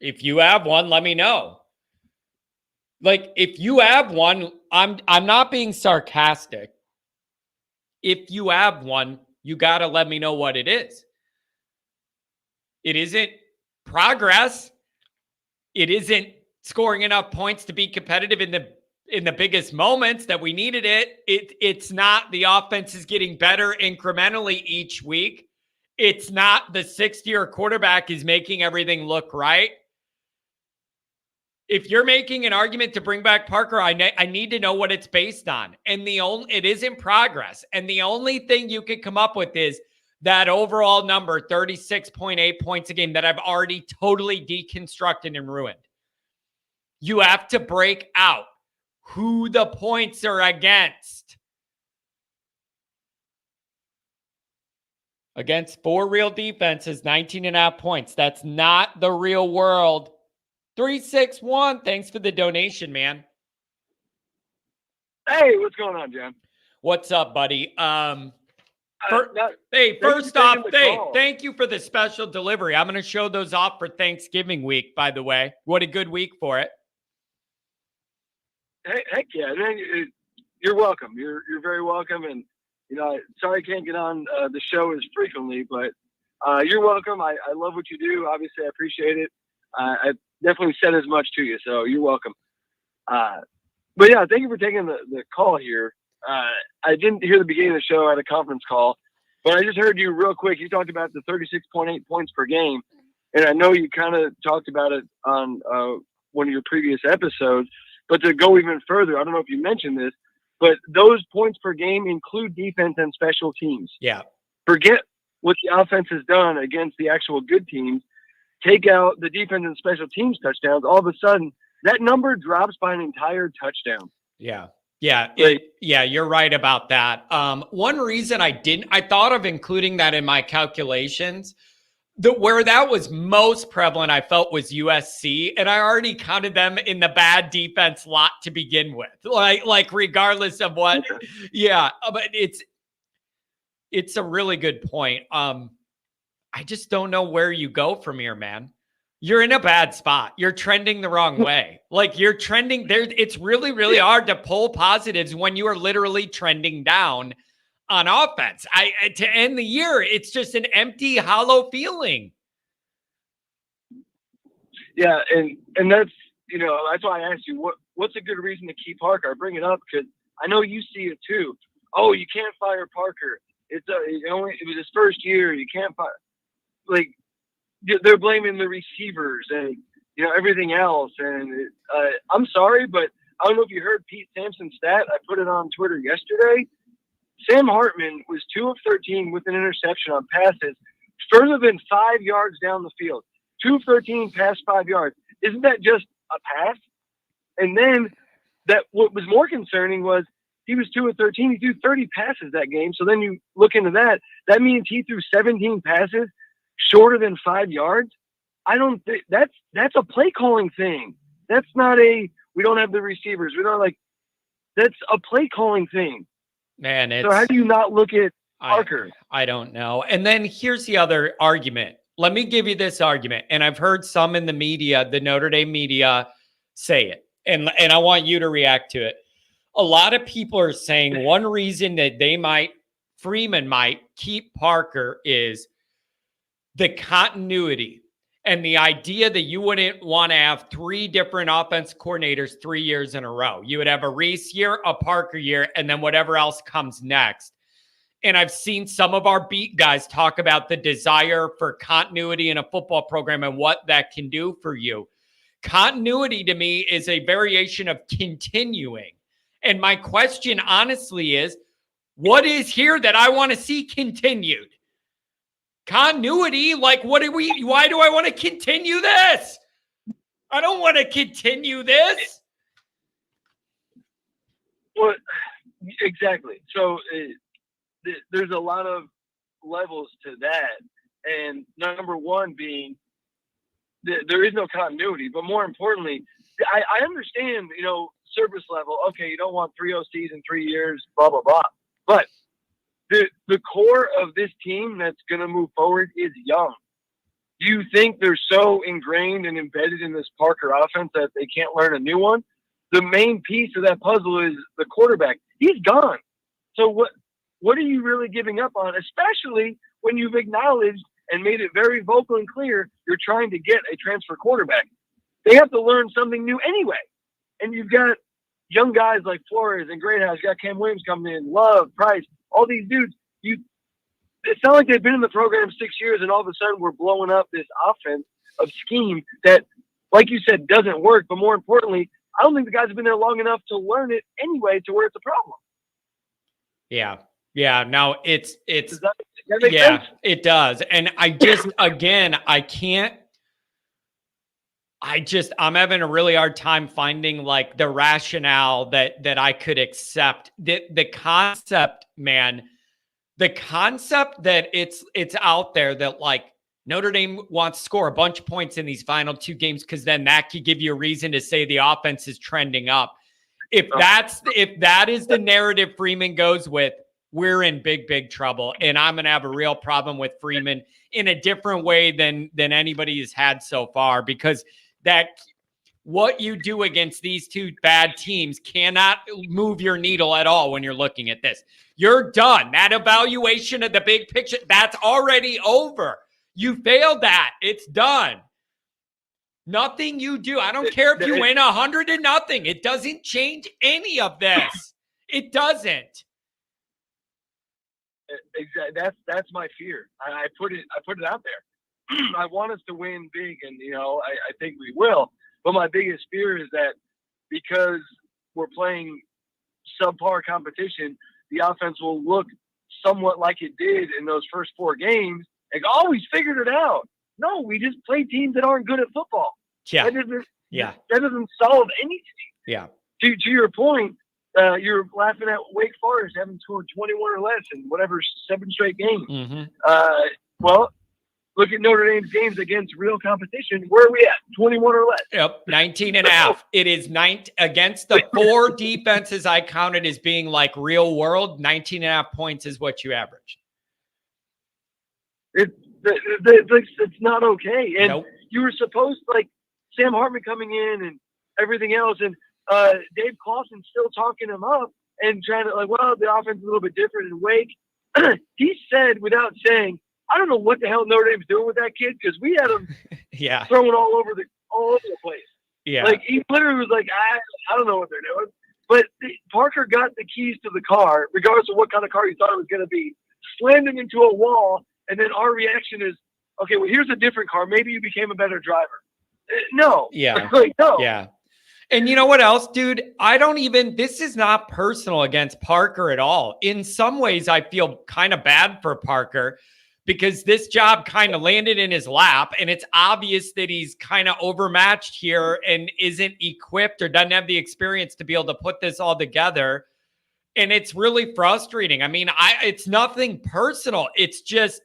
If you have one, let me know. Like, if you have one, I'm not being sarcastic. If you have one, you got to let me know what it is. It isn't progress. It isn't scoring enough points to be competitive in the biggest moments that we needed it. It's not the offense is getting better incrementally each week. it's not the sixth-year quarterback is making everything look right. If you're making an argument to bring back Parker, I need to know what it's based on. And it is in progress. And the only thing you could come up with is that overall number, 36.8 points a game, that I've already totally deconstructed and ruined. You have to break out who the points are against. Against 4 real defenses, 19.5 points. That's not the real world. 361, thanks for the donation, man. Hey, what's going on, John? What's up, buddy? Hey, first off, thank you for the special delivery. I'm going to show those off for Thanksgiving week, by the way. What a good week for it. Heck yeah, man, you're welcome. You're very welcome. And, sorry I can't get on the show as frequently, but you're welcome. I love what you do. Obviously, I appreciate it. I definitely said as much to you, so you're welcome. But yeah, thank you for taking the call here. I didn't hear the beginning of the show at a conference call, but I just heard you real quick. You talked about the 36.8 points per game, and I know you kind of talked about it on one of your previous episodes. But to go even further, I don't know if you mentioned this, but those points per game include defense and special teams. Yeah. Forget what the offense has done against the actual good teams. Take out the defense and special teams touchdowns. All of a sudden, that number drops by an entire touchdown. Yeah. Yeah, you're right about that. One reason I thought of including that in my calculations, where that was most prevalent, I felt, was USC, and I already counted them in the bad defense lot to begin with. Like regardless of what, yeah. But it's a really good point. I just don't know where you go from here, man. You're in a bad spot. You're trending the wrong way. Like you're trending there. It's really, really hard to pull positives when you are literally trending down on offense. To end the year, it's just an empty, hollow feeling. Yeah, and that's that's why I asked you what's a good reason to keep Parker. I bring it up because I know you see it too. Oh, you can't fire Parker. It was his first year. You can't fire. Like they're blaming the receivers and everything else. And I'm sorry, but I don't know if you heard Pete Sampson's stat. I put it on Twitter yesterday. Sam Hartman was 2 of 13 with an interception on passes further than 5 yards down the field. 2 of 13 past 5 yards. Isn't that just a pass? And then what was more concerning was he was 2 of 13. He threw 30 passes that game. So then you look into that. That means he threw 17 passes shorter than 5 yards. I don't think that's a play calling thing. That's not we don't have the receivers. That's a play calling thing. Man, so how do you not look at Parker? I don't know. And then here's the other argument. Let me give you this argument. And I've heard some in the media, the Notre Dame media, say it. And I want you to react to it. A lot of people are saying one reason that Freeman might keep Parker is the continuity and the idea that you wouldn't want to have 3 different offense coordinators 3 years in a row. You would have a Reese year, a Parker year, and then whatever else comes next. And I've seen some of our beat guys talk about the desire for continuity in a football program and what that can do for you. Continuity to me is a variation of continuing. And my question honestly is, what is here that I want to see continued? Continuity, like why do I want to continue this? I don't want to continue this. Well, exactly. So there's a lot of levels to that. And number one being there is no continuity, but more importantly, I understand, service level. Okay. You don't want 3 OCs in 3 years, blah, blah, blah. But the core of this team that's going to move forward is young. Do you think they're so ingrained and embedded in this Parker offense that they can't learn a new one? The main piece of that puzzle is the quarterback. He's gone. So what are you really giving up on, especially when you've acknowledged and made it very vocal and clear you're trying to get a transfer quarterback? They have to learn something new anyway. And you've got young guys like Flores and Greathouse. You got Cam Williams coming in, Love, Price, all these dudes. it's not like they've been in the program 6 years and all of a sudden we're blowing up this offense of scheme that, like you said, doesn't work. But more importantly, I don't think the guys have been there long enough to learn it anyway to where it's a problem. Yeah. Yeah. No, it's, Does that make yeah, sense? it does. And I just, again, I'm having a really hard time finding like the rationale that I could accept. The concept, man, the concept that it's out there that like Notre Dame wants to score a bunch of points in these final 2 games because then that could give you a reason to say the offense is trending up. If that is the narrative Freeman goes with, we're in big trouble. And I'm going to have a real problem with Freeman in a different way than anybody has had so far, because that what you do against these 2 bad teams cannot move your needle at all when you're looking at this. You're done. That evaluation of the big picture, that's already over. You failed that. It's done. Nothing you do. I don't care if you win 100-0. It doesn't change any of this. It doesn't. Exactly. That's my fear. I put it out there. I want us to win big, and I think we will. But my biggest fear is that because we're playing subpar competition, the offense will look somewhat like it did in those first 4 games. Like, oh, we figured it out. No, we just play teams that aren't good at football. Yeah. That doesn't solve anything. Yeah. To your point, you're laughing at Wake Forest having scored 21 or less in whatever 7 straight games. Mm-hmm. Well, look at Notre Dame's games against real competition. Where are we at? 21 or less. Yep, 19.5. It is 9 against the 4 defenses I counted as being like real world. 19.5 points is what you averaged. It's not okay. And nope. You were supposed to, like, Sam Hartman coming in and everything else, and Dave Clawson still talking him up and trying to, like, well, the offense is a little bit different in Wake. He said, without saying, I don't know what the hell Notre Dame's doing with that kid, because we had him throwing all over the place. Yeah. Like, he literally was like, I don't know what they're doing. But Parker got the keys to the car, regardless of what kind of car he thought it was going to be, slammed him into a wall, and then our reaction is, okay, well, here's a different car. Maybe you became a better driver. No. Yeah. Like, no. Yeah. And you know what else, dude? This is not personal against Parker at all. In some ways, I feel kind of bad for Parker because this job kind of landed in his lap, and it's obvious that he's kind of overmatched here and isn't equipped or doesn't have the experience to be able to put this all together. And it's really frustrating. I mean, it's nothing personal. It's just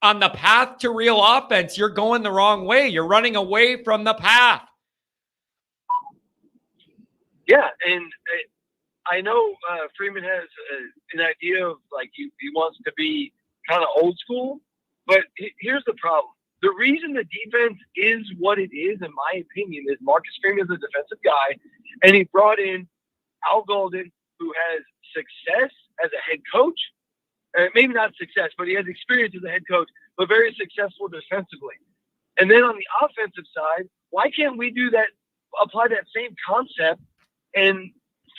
on the path to real offense, you're going the wrong way. You're running away from the path. Yeah, and I know Freeman has an idea of, like, he wants to be kind of old school, but here's the problem. The reason the defense is what it is, in my opinion, is Marcus Freeman is a defensive guy, and he brought in Al Golden, who has success as a head coach. Maybe not success, but he has experience as a head coach, but very successful defensively. And then on the offensive side, why can't we do that, apply that same concept, and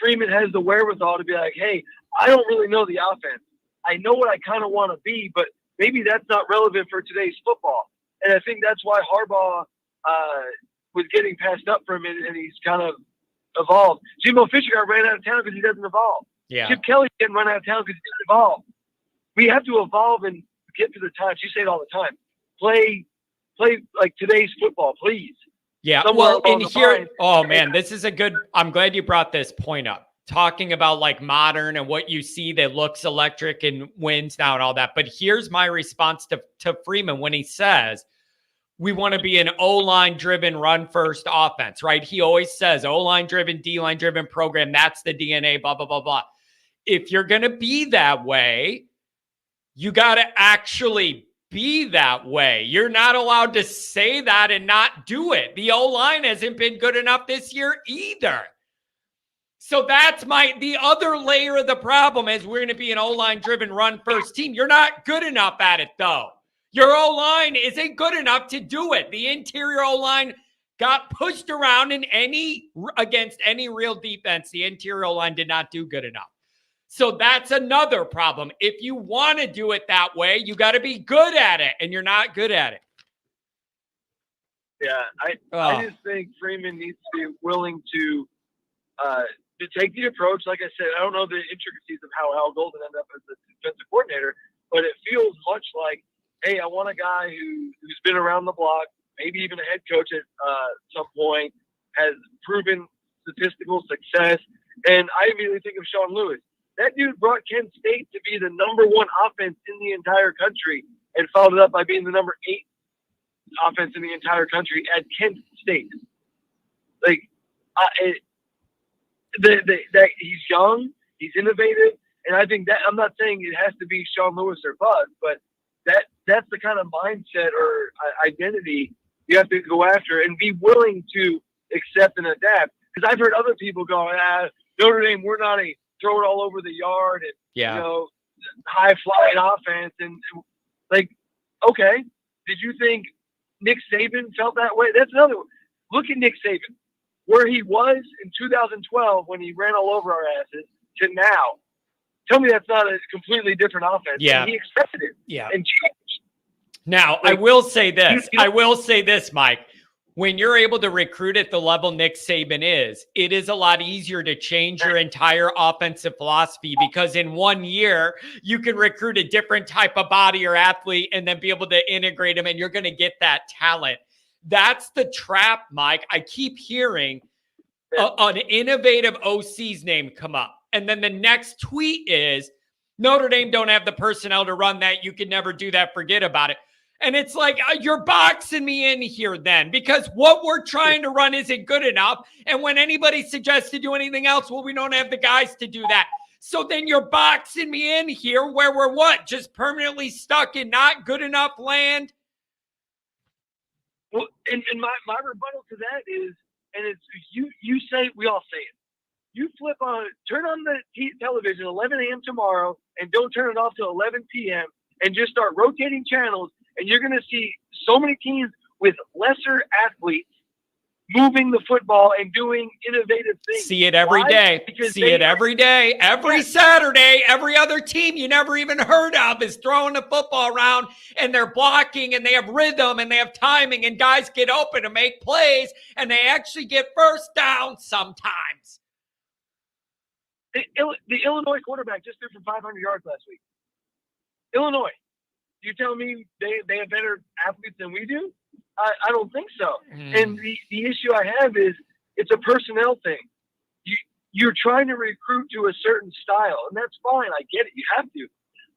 Freeman has the wherewithal to be like, hey, I don't really know the offense. I know what I kind of want to be, but maybe that's not relevant for today's football. And I think that's why Harbaugh was getting passed up for him, and he's kind of evolved. Jimbo Fisher got ran out of town because he doesn't evolve. Yeah. Chip Kelly didn't run out of town because he doesn't evolve. We have to evolve and get to the times. You say it all the time. Play like today's football, please. Yeah. Somewhere well, in here, line. Oh man, this is a good, I'm glad you brought this point up. Talking about like modern and what you see that looks electric and wins now and all that. But here's my response to Freeman when he says, we want to be an O-line driven run first offense, right? He always says O-line driven, D-line driven program. That's the DNA, blah, blah, blah, blah. If you're going to be that way, you got to actually be that way. You're not allowed to say that and not do it. The O-line hasn't been good enough this year either. So that's the other layer of the problem is we're going to be an O-line driven run first team. You're not good enough at it though. Your O-line isn't good enough to do it. The interior O-line got pushed around against any real defense. The interior O-line did not do good enough. So that's another problem. If you want to do it that way, you got to be good at it, and you're not good at it. Yeah, I just think Freeman needs to be willing to take the approach. Like I said, I don't know the intricacies of how Al Golden ended up as the defensive coordinator, but it feels much like, hey, I want a guy who's been around the block, maybe even a head coach at some point, has proven statistical success. And I immediately think of Sean Lewis. That dude brought Kent State to be the #1 offense in the entire country and followed it up by being the #8 offense in the entire country at Kent State. Like, that he's young, he's innovative, and I think that I'm not saying it has to be Sean Lewis or bust, but that's the kind of mindset or identity you have to go after and be willing to accept and adapt. Because I've heard other people go, Notre Dame, we're not a throw it all over the yard and high flying offense, and like, okay, did you think Nick Saban felt that way? That's another one. Look at Nick Saban, where he was in 2012 when he ran all over our asses to now. Tell me that's not a completely different offense. Yeah. And he accepted it. Yeah. And changed. Now, I will say this. I will say this, Mike. When you're able to recruit at the level Nick Saban is, it is a lot easier to change your entire offensive philosophy because in 1 year, you can recruit a different type of body or athlete and then be able to integrate them, and you're going to get that talent. That's the trap, Mike. I keep hearing an innovative OC's name come up. And then the next tweet is, Notre Dame don't have the personnel to run that. You can never do that. Forget about it. And it's like, you're boxing me in here then, because what we're trying to run isn't good enough. And when anybody suggests to do anything else, well, we don't have the guys to do that. So then you're boxing me in here where we're what? Just permanently stuck in not good enough land? Well, and my rebuttal to that is, and it's you say, we all say it. You turn on the television 11 a.m. tomorrow and don't turn it off till 11 p.m. and just start rotating channels. And you're going to see so many teams with lesser athletes moving the football and doing innovative things. See it every day. See it every day. Every Saturday, every other team you never even heard of is throwing the football around, and they're blocking, and they have rhythm, and they have timing, and guys get open to make plays, and they actually get first down sometimes. The Illinois quarterback just threw for 500 yards last week. Illinois. You tell me they have better athletes than we do? I don't think so. And the issue I have is it's a personnel thing. You're trying to recruit to a certain style, and that's fine. I get it. You have to.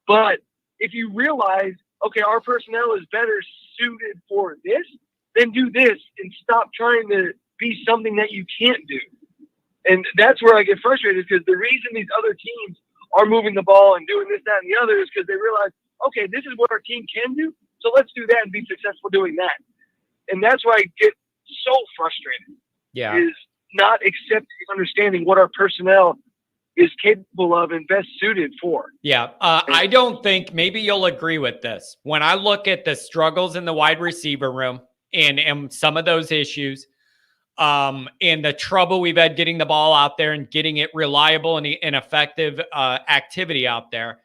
But if you realize, okay, our personnel is better suited for this, then do this and stop trying to be something that you can't do. And that's where I get frustrated, because the reason these other teams are moving the ball and doing this, that, and the other is because they realize, okay, this is what our team can do, so let's do that and be successful doing that. And that's why I get so frustrated. Yeah. Is not accepting, understanding what our personnel is capable of and best suited for. Yeah. I don't think, maybe you'll agree with this. When I look at the struggles in the wide receiver room and some of those issues, and the trouble we've had getting the ball out there and getting it reliable and effective activity out there,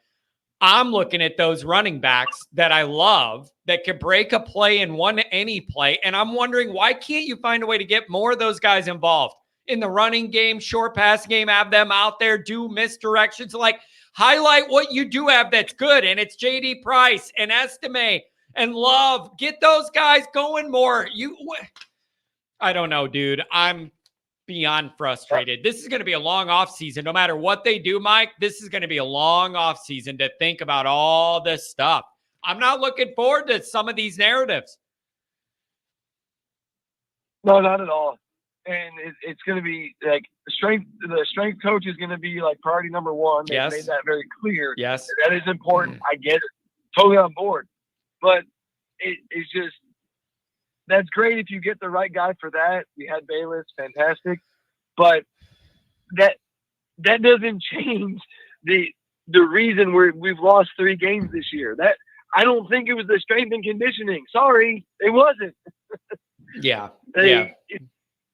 I'm looking at those running backs that I love that could break a play and win any play. And I'm wondering, why can't you find a way to get more of those guys involved in the running game, short pass game, have them out there, do misdirections, like highlight what you do have that's good. And it's JD Price and Estime and Love. Get those guys going more. I don't know, dude. I'm beyond frustrated. This is going to be a long offseason. No matter what they do, Mike, this is going to be a long offseason to think about all this stuff. I'm not looking forward to some of these narratives. No, not at all. And it's going to be like the strength coach is going to be like priority number one. They made that very clear. Yes. That is important. I get it. Totally on board. But it's just, that's great if you get the right guy for that. You had Bayless, fantastic. But that doesn't change the reason we've lost 3 games this year. That I don't think it was the strength and conditioning. Sorry, it wasn't. Yeah. Man.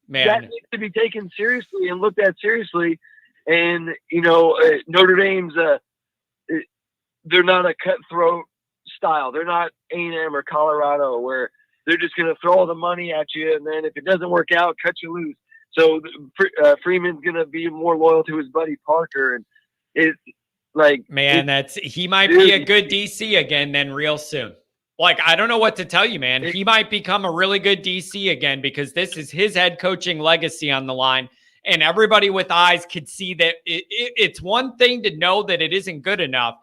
Man. That needs to be taken seriously and looked at seriously. And, Notre Dame's, they're not a cutthroat style. They're not A&M or Colorado where they're just going to throw all the money at you. And then if it doesn't work out, cut you loose. So Freeman's going to be more loyal to his buddy Parker. And it's like, man, he might be a good DC again then real soon. Like, I don't know what to tell you, man. He might become a really good DC again because this is his head coaching legacy on the line. And everybody with eyes could see that it's one thing to know that it isn't good enough.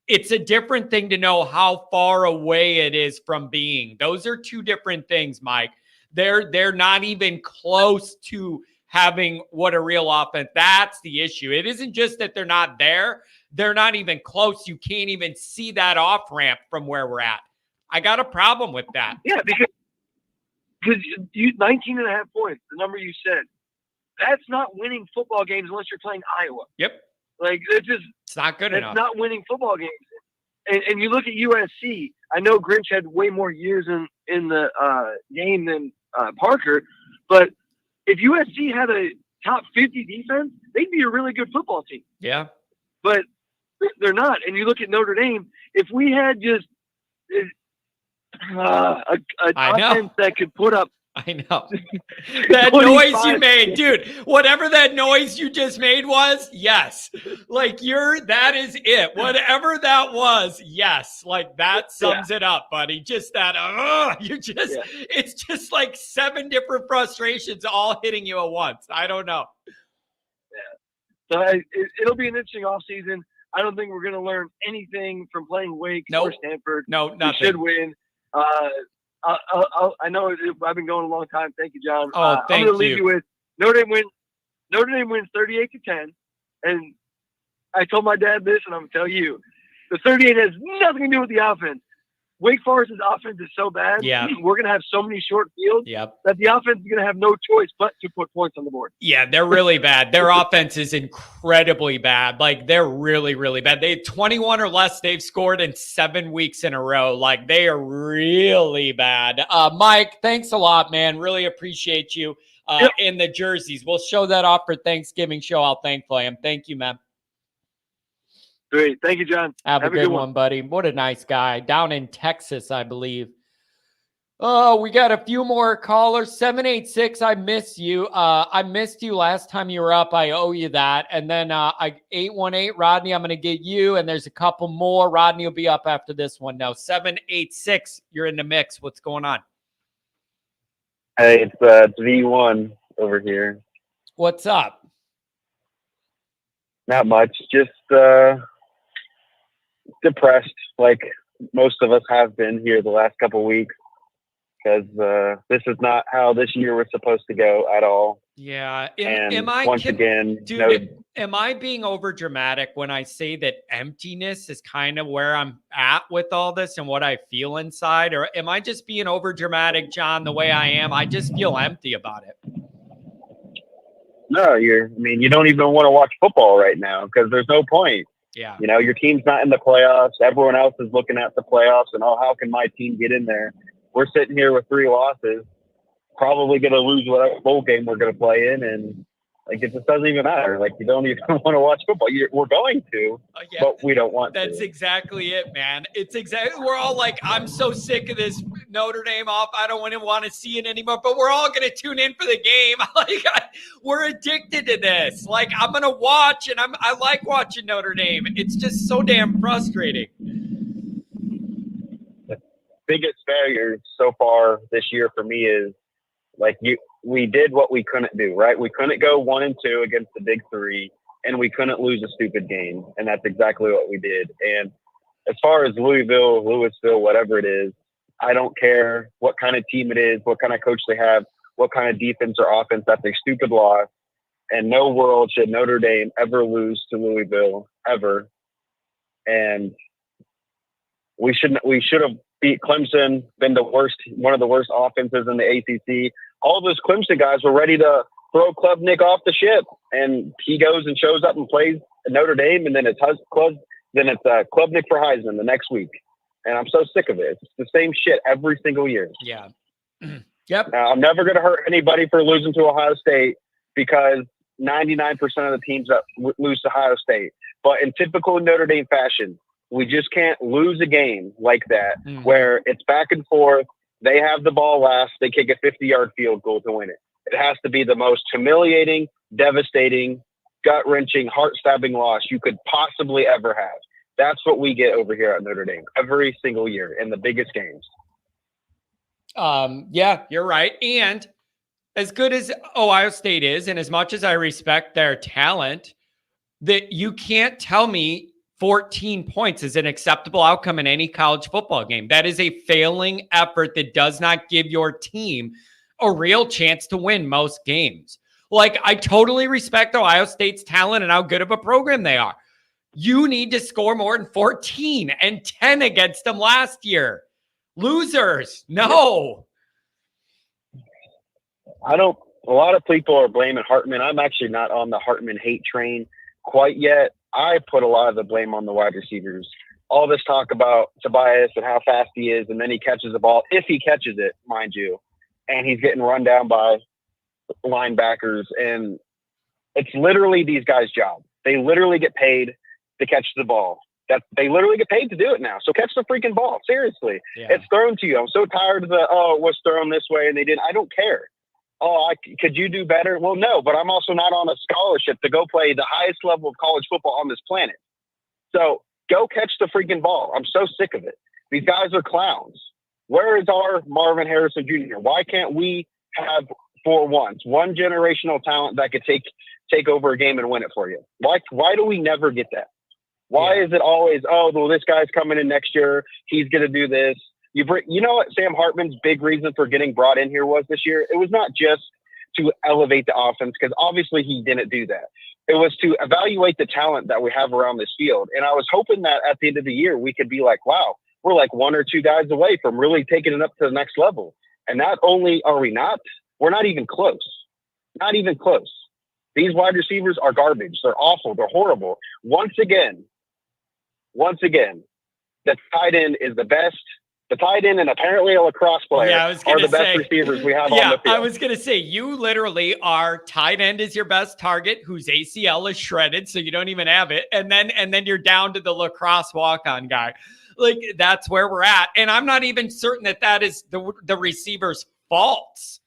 It's a different thing to know how far away it is from being. Those are two different things, Mike. They're not even close to having what a real offense. That's the issue. It isn't just that they're not there. They're not even close. You can't even see that off ramp from where we're at. I got a problem with that. Yeah, because you 19 and a half points, the number you said, that's not winning football games unless you're playing Iowa. Yep. Like, it's not good enough. It's not winning football games. And you look at USC. I know Grinch had way more years in the game than Parker, but if USC had a top 50 defense, they'd be a really good football team. Yeah. But they're not. And you look at Notre Dame, if we had just an offense that could put up. I know. That noise you made, dude, whatever that noise you just made was, yes. Like that is it. Whatever that was, yes. Like that sums it up, buddy. Just that, it's just like 7 different frustrations all hitting you at once. I don't know. Yeah. So it'll be an interesting offseason. I don't think we're going to learn anything from playing Wake or Stanford. No, nothing. We should win. I know I've been going a long time. Thank you, John. Oh, thank I'm going to leave you with Notre Dame wins 38-10. And I told my dad this, and I'm going to tell you, the 38 has nothing to do with the offense. Wake Forest's offense is so bad. Yeah. We're going to have so many short fields that the offense is going to have no choice but to put points on the board. Yeah, they're really bad. Their offense is incredibly bad. Like, they're really, really bad. They 21 or less they've scored in 7 weeks in a row. Like, they are really bad. Mike, thanks a lot, man. Really appreciate you in the jerseys. We'll show that off for Thanksgiving show. How thankful I am. Thank you, man. Great. Thank you, John. Have a good one, buddy. What a nice guy. Down in Texas, I believe. Oh, we got a few more callers. 786, I miss you. I missed you last time you were up. I owe you that. And then 818, Rodney, I'm going to get you. And there's a couple more. Rodney will be up after this one. Now, 786, you're in the mix. What's going on? Hey, it's V1 over here. What's up? Not much. Just depressed, like most of us have been here the last couple of weeks, because this is not how this year was supposed to go at all. Yeah. Am I being over dramatic when I say that emptiness is kind of where I'm at with all this and what I feel inside? Or am I just being over dramatic, John, the way I am? I just feel empty about it. No, you don't even want to watch football right now because there's no point. Yeah. Your team's not in the playoffs. Everyone else is looking at the playoffs and, how can my team get in there? We're sitting here with 3 losses, probably going to lose whatever bowl game we're going to play in. And it just doesn't even matter. You don't even want to watch football. We're going to, but we don't want to. That's exactly it, man. It's exactly, we're all like, I'm so sick of this Notre Dame off. I don't even want to see it anymore, but we're all going to tune in for the game. We're addicted to this. I'm going to watch, and I like watching Notre Dame. It's just so damn frustrating. The biggest failure so far this year for me is we did what we couldn't do, right? We couldn't go 1-2 against the big 3, and we couldn't lose a stupid game. And that's exactly what we did. And as far as Louisville, whatever it is, I don't care what kind of team it is, what kind of coach they have, what kind of defense or offense. That's a stupid loss. And no world should Notre Dame ever lose to Louisville, ever. And we should have beat Clemson, been one of the worst offenses in the ACC. All those Clemson guys were ready to throw Klubnik off the ship, and he goes and shows up and plays at Notre Dame, and then it's Klubnik for Heisman the next week. And I'm so sick of it. It's the same shit every single year. Yeah. Yep. Now, I'm never going to hurt anybody for losing to Ohio State, because 99% of the teams that lose to Ohio State. But in typical Notre Dame fashion, we just can't lose a game like that where it's back and forth. They have the ball last. They kick a 50-yard field goal to win it. It has to be the most humiliating, devastating, gut-wrenching, heart-stabbing loss you could possibly ever have. That's what we get over here at Notre Dame every single year in the biggest games. Yeah, you're right. And as good as Ohio State is, and as much as I respect their talent, that you can't tell me 14 points is an acceptable outcome in any college football game. That is a failing effort that does not give your team a real chance to win most games. Like, I totally respect Ohio State's talent and how good of a program they are. You need to score more than 14 and 10 against them last year. Losers. No. A lot of people are blaming Hartman. I'm actually not on the Hartman hate train quite yet. I put a lot of the blame on the wide receivers. All this talk about Tobias and how fast he is, and then he catches the ball, if he catches it, mind you, and he's getting run down by linebackers. And it's literally these guys' job. They literally get paid to catch the ball. They literally get paid to do it now. So catch the freaking ball. Seriously. Yeah. It's thrown to you. I'm so tired of it was thrown this way and they didn't. I don't care. Could you do better? Well, no, but I'm also not on a scholarship to go play the highest level of college football on this planet. So go catch the freaking ball. I'm so sick of it. These guys are clowns. Where is our Marvin Harrison Jr.? Why can't we have, for once, one generational talent that could take over a game and win it for you? Why do we never get that? Why is it always, this guy's coming in next year, he's going to do this? You know what Sam Hartman's big reason for getting brought in here was this year? It was not just to elevate the offense, because obviously he didn't do that. It was to evaluate the talent that we have around this field. And I was hoping that at the end of the year, we could be like, wow, we're like one or two guys away from really taking it up to the next level. And not only are we not, we're not even close. Not even close. These wide receivers are garbage. They're awful. They're horrible. Once again, the tight end is the best. The tight end and apparently a lacrosse player are the best receivers we have on the field. I was going to say, you literally are tight end is your best target, whose ACL is shredded, so you don't even have it. And then you're down to the lacrosse walk-on guy. Like, that's where we're at. And I'm not even certain that is the receiver's faults.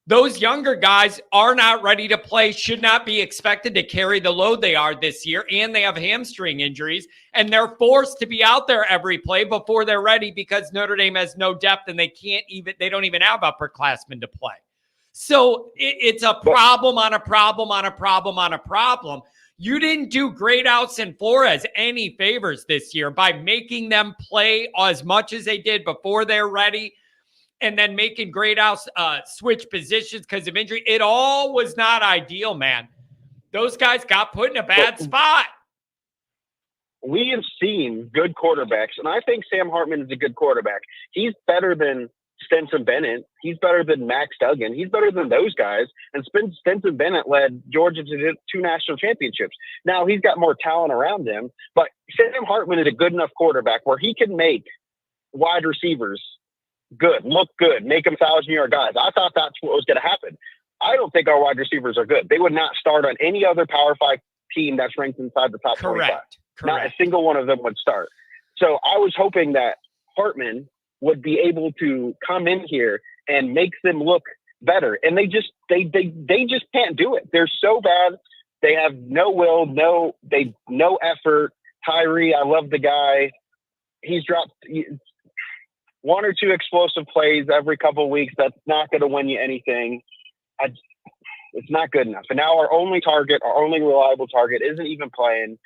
Those younger guys are not ready to play, should not be expected to carry the load they are this year, and they have hamstring injuries, and they're forced to be out there every play before they're ready because Notre Dame has no depth and they don't even have upperclassmen to play. So it's a problem on a problem on a problem on a problem. You didn't do Great Outs and Flores any favors this year by making them play as much as they did before they're ready, and then making Great Outs switch positions because of injury. It all was not ideal, man. Those guys got put in a bad spot. We have seen good quarterbacks, and I think Sam Hartman is a good quarterback. He's better than Stetson Bennett. He's better than Max Duggan. He's better than those guys. And Stetson Bennett led Georgia to 2 national championships. Now, he's got more talent around him, but Sam Hartman is a good enough quarterback where he can make wide receivers good, look good, make them 1,000-yard guys. I thought that's what was going to happen. I don't think our wide receivers are good. They would not start on any other Power 5 team that's ranked inside the top 25. Correct. Not a single one of them would start. So I was hoping that Hartman would be able to come in here and make them look better. And they just can't do it. They're so bad. They have no will, no effort. Tyree, I love the guy. He's dropped 1 or 2 explosive plays every couple of weeks. That's not going to win you anything. It's not good enough. And now our only reliable target isn't even playing.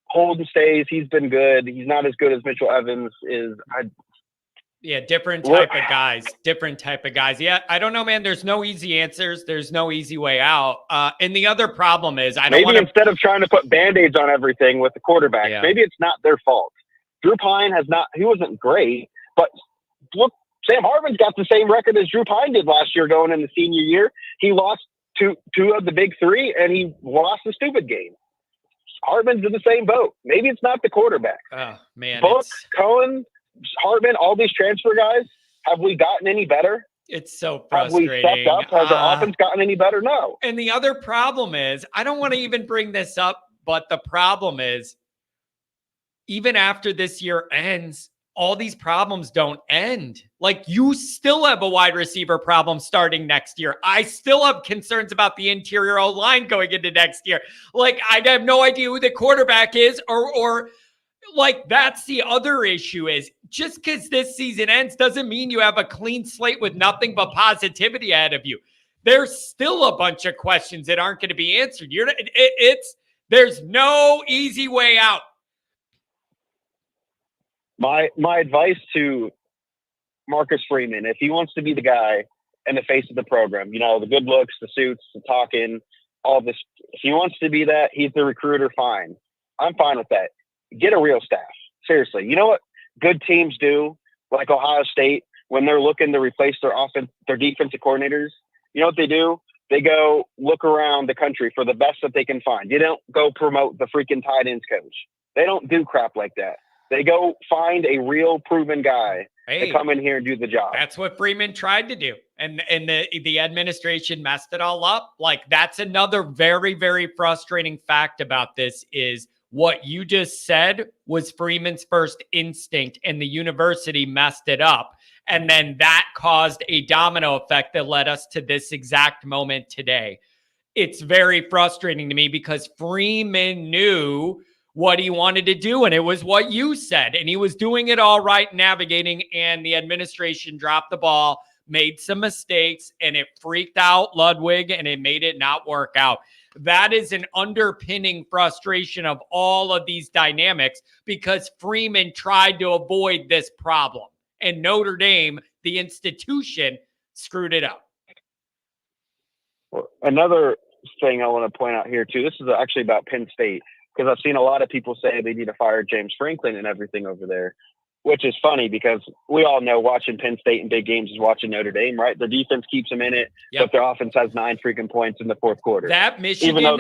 Holden stays. He's been good. He's not as good as Mitchell Evans is. Different type of guys. Yeah, I don't know, man. There's no easy answers. There's no easy way out. And the other problem is instead of trying to put Band-Aids on everything with the quarterback, maybe it's not their fault. Drew Pine he wasn't great, but look, Sam Hartman's got the same record as Drew Pine did last year going in the senior year. He lost two of the big 3, and he lost the stupid game. Hartman's in the same boat. Maybe it's not the quarterback. Oh, man. Book, Cohen, Hartman, all these transfer guys, have we gotten any better? It's so Have we frustrating. stepped up? Has our offense gotten any better? No. And the other problem is, I don't want to even bring this up, but the problem is, even after this year ends, all these problems don't end. Like, you still have a wide receiver problem starting next year. I still have concerns about the interior O-line going into next year. Like, I have no idea who the quarterback is, or like, that's the other issue is, just because this season ends doesn't mean you have a clean slate with nothing but positivity ahead of you. There's still a bunch of questions that aren't going to be answered. There's no easy way out. My advice to Marcus Freeman, if he wants to be the guy and the face of the program, the good looks, the suits, the talking, all this, if he wants to be that, he's the recruiter, fine. I'm fine with that. Get a real staff. Seriously. You know what good teams do, like Ohio State, when they're looking to replace their defensive coordinators? You know what they do? They go look around the country for the best that they can find. You don't go promote the freaking tight ends coach. They don't do crap like that. They go find a real proven guy to come in here and do the job. That's what Freeman tried to do. And the administration messed it all up. Like, that's another very, very frustrating fact about this is what you just said was Freeman's first instinct, and the university messed it up. And then that caused a domino effect that led us to this exact moment today. It's very frustrating to me because Freeman knew what he wanted to do, and it was what you said, and he was doing it all right, navigating, and the administration dropped the ball, made some mistakes, and it freaked out Ludwig, and it made it not work out. That is an underpinning frustration of all of these dynamics because Freeman tried to avoid this problem, and Notre Dame, the institution, screwed it up. Another thing I want to point out here too, this is actually about Penn State, because I've seen a lot of people say they need to fire James Franklin and everything over there, which is funny because we all know watching Penn State in big games is watching Notre Dame, right? Their defense keeps them in it, but their offense has 9 freaking points in the fourth quarter. That Michigan, even though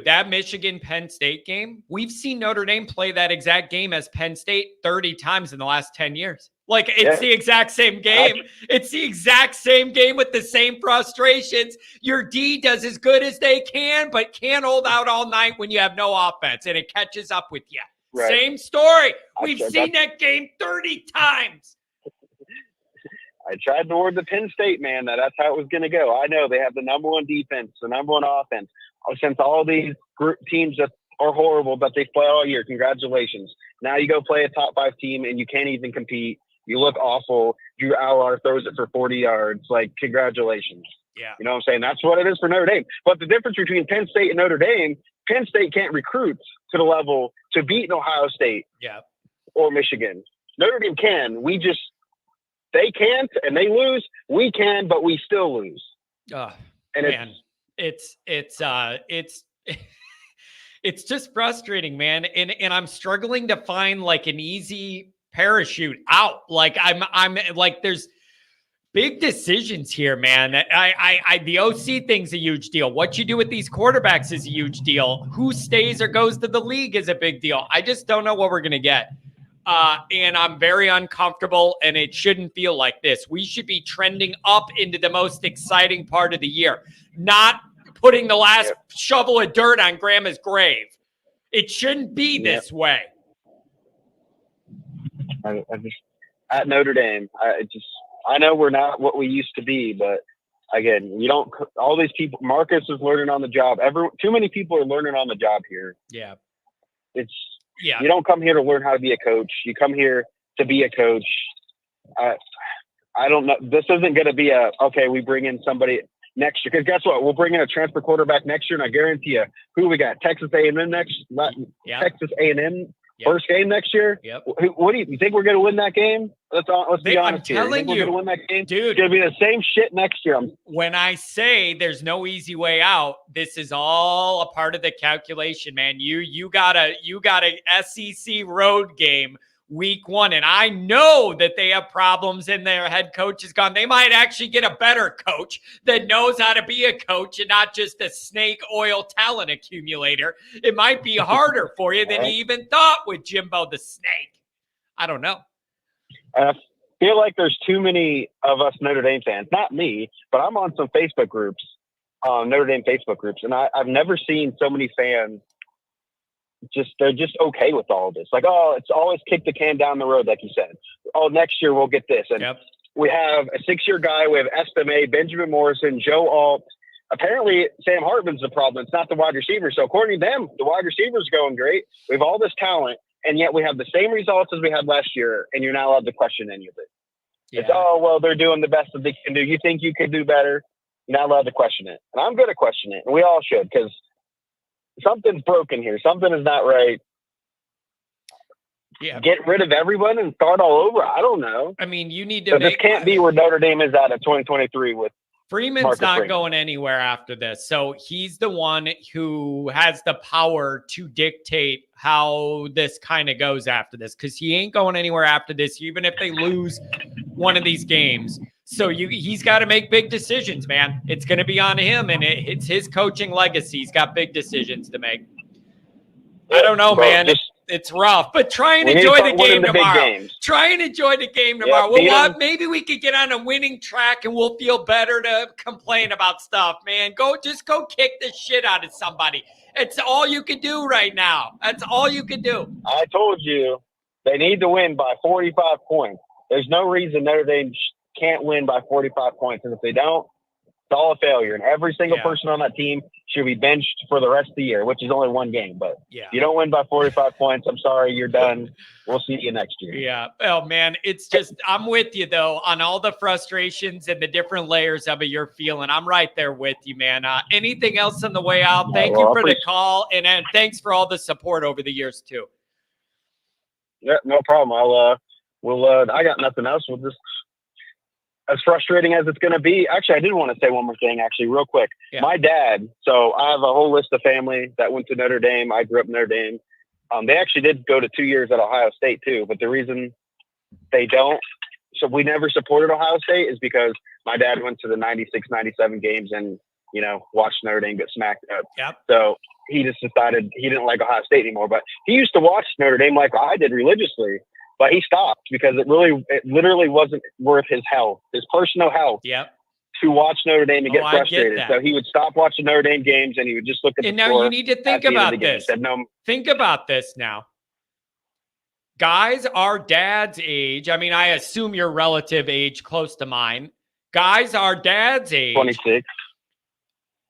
that Michigan-Penn State game, we've seen Notre Dame play that exact game as Penn State 30 times in the last 10 years. Like, it's the exact same game. It's the exact same game with the same frustrations. Your D does as good as they can, but can't hold out all night when you have no offense, and it catches up with you. Right. Same story. We've seen that game 30 times. I tried to warn the Penn State, man, that's how it was going to go. I know they have the number one defense, the number one offense. Since all these group teams that are horrible, but they play all year, congratulations. Now you go play a top 5 team, and you can't even compete. You look awful. Drew Aller throws it for 40 yards. Like, congratulations. Yeah. You know what I'm saying? That's what it is for Notre Dame. But the difference between Penn State and Notre Dame, Penn State can't recruit to the level to beat an Ohio State or Michigan. Notre Dame can. They can't, and they lose. We can, but we still lose. Oh, and man, it's it's just frustrating, man. And I'm struggling to find like an easy parachute out. Like I'm like, there's big decisions here, man. The OC thing's a huge deal. What you do with these quarterbacks is a huge deal. Who stays or goes to the league is a big deal. I just don't know what we're going to get. And I'm very uncomfortable, and it shouldn't feel like this. We should be trending up into the most exciting part of the year, not putting the last shovel of dirt on Grandma's grave. It shouldn't be this way. I just, at Notre Dame, I know we're not what we used to be, but again, all these people, Marcus is learning on the job. Too many people are learning on the job here. Yeah. You don't come here to learn how to be a coach. You come here to be a coach. I don't know. This isn't going to be we bring in somebody next year. Because guess what? We'll bring in a transfer quarterback next year, and I guarantee you, who we got? Texas A&M Texas A&M first game next year. Yep. What do you think we're going to win that game? Let's be honest here. I'm telling you, we're going to win that game, dude. It's going to be the same shit next year. When I say there's no easy way out, this is all a part of the calculation, man. You got a SEC road game week 1, and I know that they have problems and their head coach is gone. They might actually get a better coach that knows how to be a coach and not just a snake oil talent accumulator. It might be harder for you than you even thought with Jimbo the Snake. I don't know. feel like there's too many of us Notre Dame fans. Not me, but I'm on some Facebook groups, Notre Dame Facebook groups, and I've never seen so many fans. They're just okay with all of this. Like, oh, it's always kick the can down the road, like you said. Oh, next year we'll get this. And we have a 6-year guy. We have Estime, Benjamin Morrison, Joe Alt. Apparently, Sam Hartman's the problem. It's not the wide receiver. So according to them, the wide receiver's going great. We have all this talent, and yet we have the same results as we had last year, and you're not allowed to question any of it. Yeah. It's, oh, well, they're doing the best that they can do. You think you could do better? You're not allowed to question it. And I'm going to question it, and we all should, because something's broken here. Something is not right. Yeah. Get rid of everyone and start all over. I don't know. I mean, you need to this can't be where Notre Dame is at in 2023 with Freeman's Marcus not Freeman. Going anywhere after this. So he's the one who has the power to dictate how this kind of goes after this, because he ain't going anywhere after this, even if they lose one of these games. So he's got to make big decisions, man. It's going to be on him, and it's his coaching legacy. He's got big decisions to make. I don't know, man. It's rough, but try and enjoy the game tomorrow. Try and enjoy the game tomorrow. Well, maybe we could get on a winning track and we'll feel better to complain about stuff, man. Just go kick the shit out of somebody. It's all you can do right now. That's all you can do. I told you they need to win by 45 points. There's no reason Notre Dame can't win by 45 points. And if they don't, it's all a failure. And every single person on that team should be benched for the rest of the year, which is only one game. But if you don't win by 45 points, I'm sorry, you're done. We'll see you next year. Yeah. Oh, man, it's just I'm with you, though, on all the frustrations and the different layers of it you're feeling. I'm right there with you, man. Anything else on the way out? Thank you for the call, and thanks for all the support over the years, too. Yeah, no problem. I got nothing else. We'll just, as frustrating as it's going to be. Actually, I did want to say one more thing, actually, real quick. Yeah. My dad, so I have a whole list of family that went to Notre Dame. I grew up in Notre Dame. They actually did go to 2 years at Ohio State, too. But the reason they don't, so we never supported Ohio State, is because my dad went to the 96, 97 games and, watched Notre Dame get smacked up. Yep. So he just decided he didn't like Ohio State anymore. But he used to watch Notre Dame like I did religiously. But he stopped because it literally wasn't worth his health, his personal health, to watch Notre Dame and get frustrated. So he would stop watching Notre Dame games and he would just look at the score. And now you need to think about this. Think about this now. Guys our dad's age, I mean, I assume your relative age close to mine. Guys our dad's age. 26.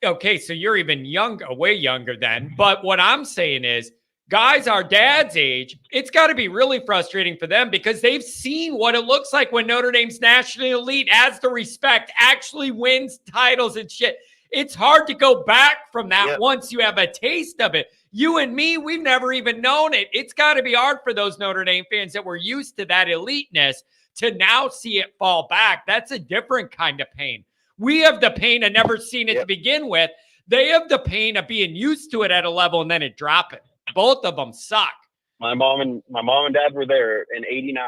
Okay, so you're even younger, way younger then. But what I'm saying is, guys our dad's age, it's got to be really frustrating for them because they've seen what it looks like when Notre Dame's national elite, has the respect, actually wins titles and shit. It's hard to go back from that once you have a taste of it. You and me, we've never even known it. It's got to be hard for those Notre Dame fans that were used to that eliteness to now see it fall back. That's a different kind of pain. We have the pain of never seeing it to begin with. They have the pain of being used to it at a level and then it dropping. Both of them suck. My mom and dad were there in '89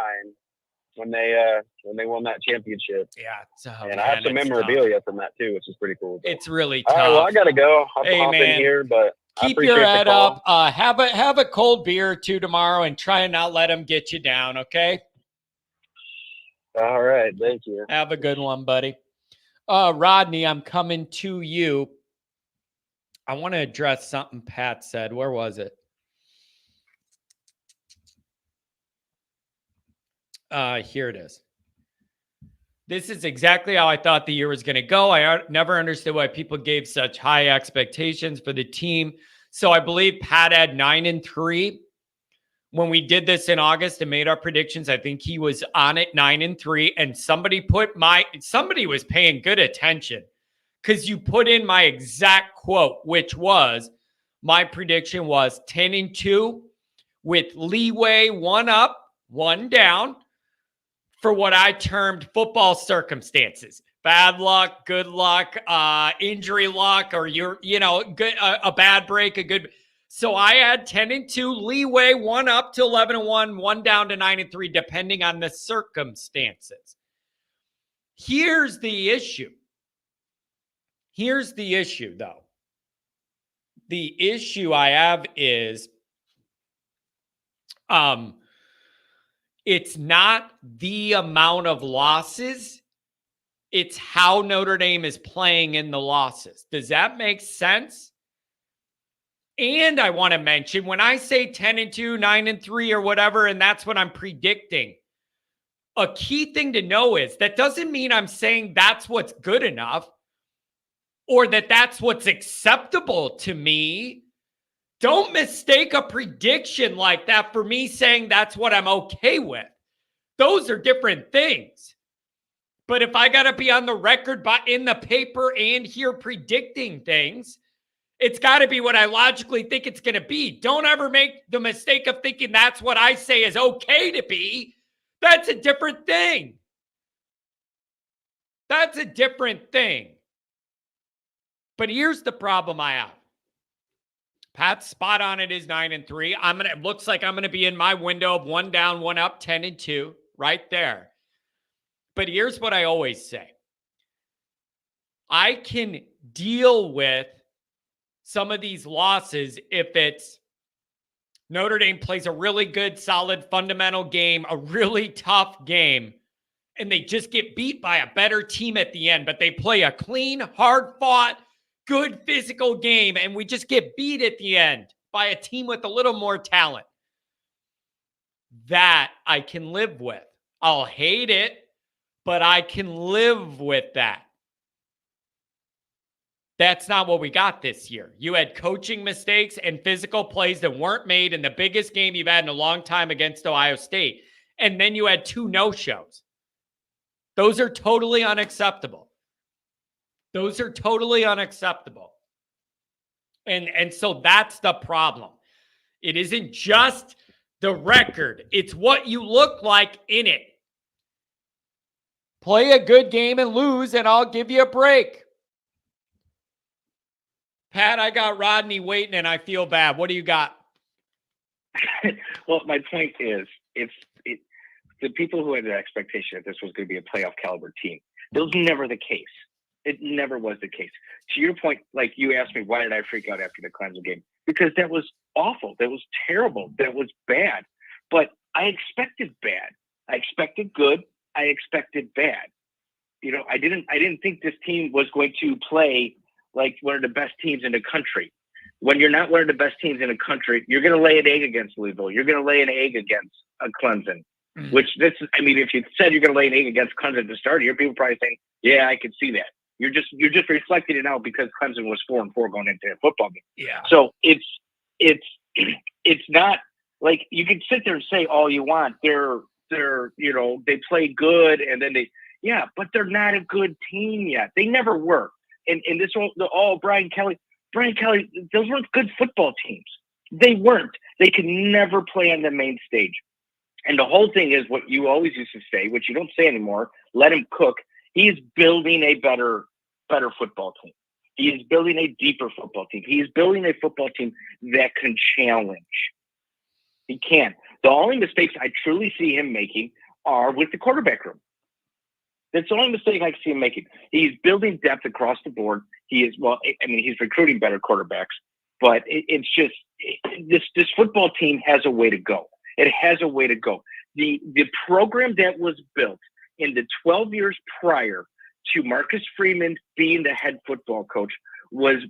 when they won that championship. Yeah, and I have some memorabilia from that too, which is pretty cool. It's really tough. All right, well, I gotta go. I'll hop in here, but keep your head up. Have a cold beer or two tomorrow, and try and not let them get you down. Okay. All right, thank you. Have a good one, buddy. Rodney, I'm coming to you. I want to address something Pat said. Where was it? Here it is. This is exactly how I thought the year was going to go. I never understood why people gave such high expectations for the team. So I believe Pat had 9-3 when we did this in August and made our predictions. I think he was on it 9-3, and somebody was paying good attention because you put in my exact quote, which was my prediction was 10-2 with leeway, 1 up, 1 down, for what I termed football circumstances. Bad luck, good luck, injury luck, or good, a bad break, a good. So I had 10-2, leeway, 1 up to 11-1, 1 down to 9-3, depending on the circumstances. Here's the issue. Here's the issue, though. The issue I have is, It's not the amount of losses. It's how Notre Dame is playing in the losses. Does that make sense? And I want to mention, when I say 10-2, 9-3, or whatever, and that's what I'm predicting, a key thing to know is that doesn't mean I'm saying that's what's good enough or that that's what's acceptable to me. Don't mistake a prediction like that for me saying that's what I'm okay with. Those are different things. But if I got to be on the record in the paper and here predicting things, it's got to be what I logically think it's going to be. Don't ever make the mistake of thinking that's what I say is okay to be. That's a different thing. That's a different thing. But here's the problem I have. Pat's spot on. It is 9-3. It looks like I'm going to be in my window of 1 down, 1 up, 10-2, right there. But here's what I always say. I can deal with some of these losses if it's Notre Dame plays a really good, solid, fundamental game, a really tough game, and they just get beat by a better team at the end, but they play a clean, hard-fought, good physical game, and we just get beat at the end by a team with a little more talent. That I can live with. I'll hate it, but I can live with that. That's not what we got this year. You had coaching mistakes and physical plays that weren't made in the biggest game you've had in a long time against Ohio State. And then you had 2 no-shows. Those are totally unacceptable. Those are totally unacceptable. And so that's the problem. It isn't just the record. It's what you look like in it. Play a good game and lose, and I'll give you a break. Pat, I got Rodney waiting, and I feel bad. What do you got? Well, my point is, the people who had the expectation that this was going to be a playoff caliber team, that was never the case. It never was the case. To your point, like you asked me, why did I freak out after the Clemson game? Because that was awful. That was terrible. That was bad. But I expected bad. I expected good. I expected bad. I didn't think this team was going to play like one of the best teams in the country. When you're not one of the best teams in the country, you're going to lay an egg against Louisville. You're going to lay an egg against Clemson. Which if you said you're going to lay an egg against Clemson to start here, people probably think, yeah, I could see that. You're just reflecting it out because Clemson was 4-4 going into a football game. Yeah. So it's not like you can sit there and say all you want. They play good and then but they're not a good team yet. They never were. And this all Brian Kelly, those weren't good football teams. They weren't. They could never play on the main stage. And the whole thing is what you always used to say, which you don't say anymore, let him cook. He is building a better football team. He is building a deeper football team. He is building a football team that can challenge. He can. The only mistakes I truly see him making are with the quarterback room. That's the only mistake I see him making. He's building depth across the board. He's recruiting better quarterbacks, but it's just this football team has a way to go. It has a way to go. The program that was built in the 12 years prior to Marcus Freeman being the head football coach was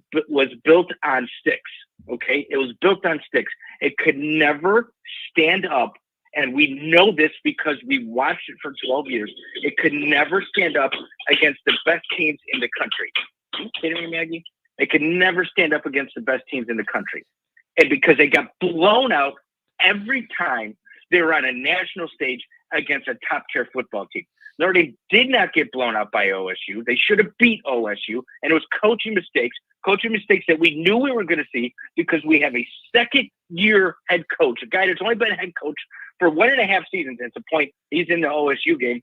built on sticks. Okay, it was built on sticks. It could never stand up, and we know this because we watched it for 12 years. It could never stand up against the best teams in the country. Are you kidding me, Maggie? It could never stand up against the best teams in the country, and because they got blown out every time they were on a national stage against a top-tier football team. Notre Dame did not get blown out by OSU. They should have beat OSU, and it was coaching mistakes that we knew we were going to see because we have a second-year head coach, a guy that's only been a head coach for 1.5 seasons. At the point he's in the OSU game,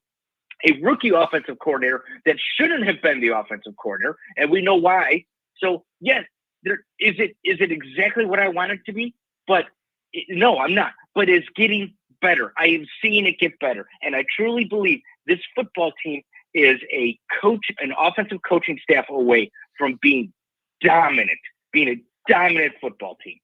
a rookie offensive coordinator that shouldn't have been the offensive coordinator, and we know why. So, yes, is it exactly what I want it to be? But no, I'm not. But it's getting better. I am seeing it get better. And I truly believe this football team is an offensive coaching staff away from being a dominant football team.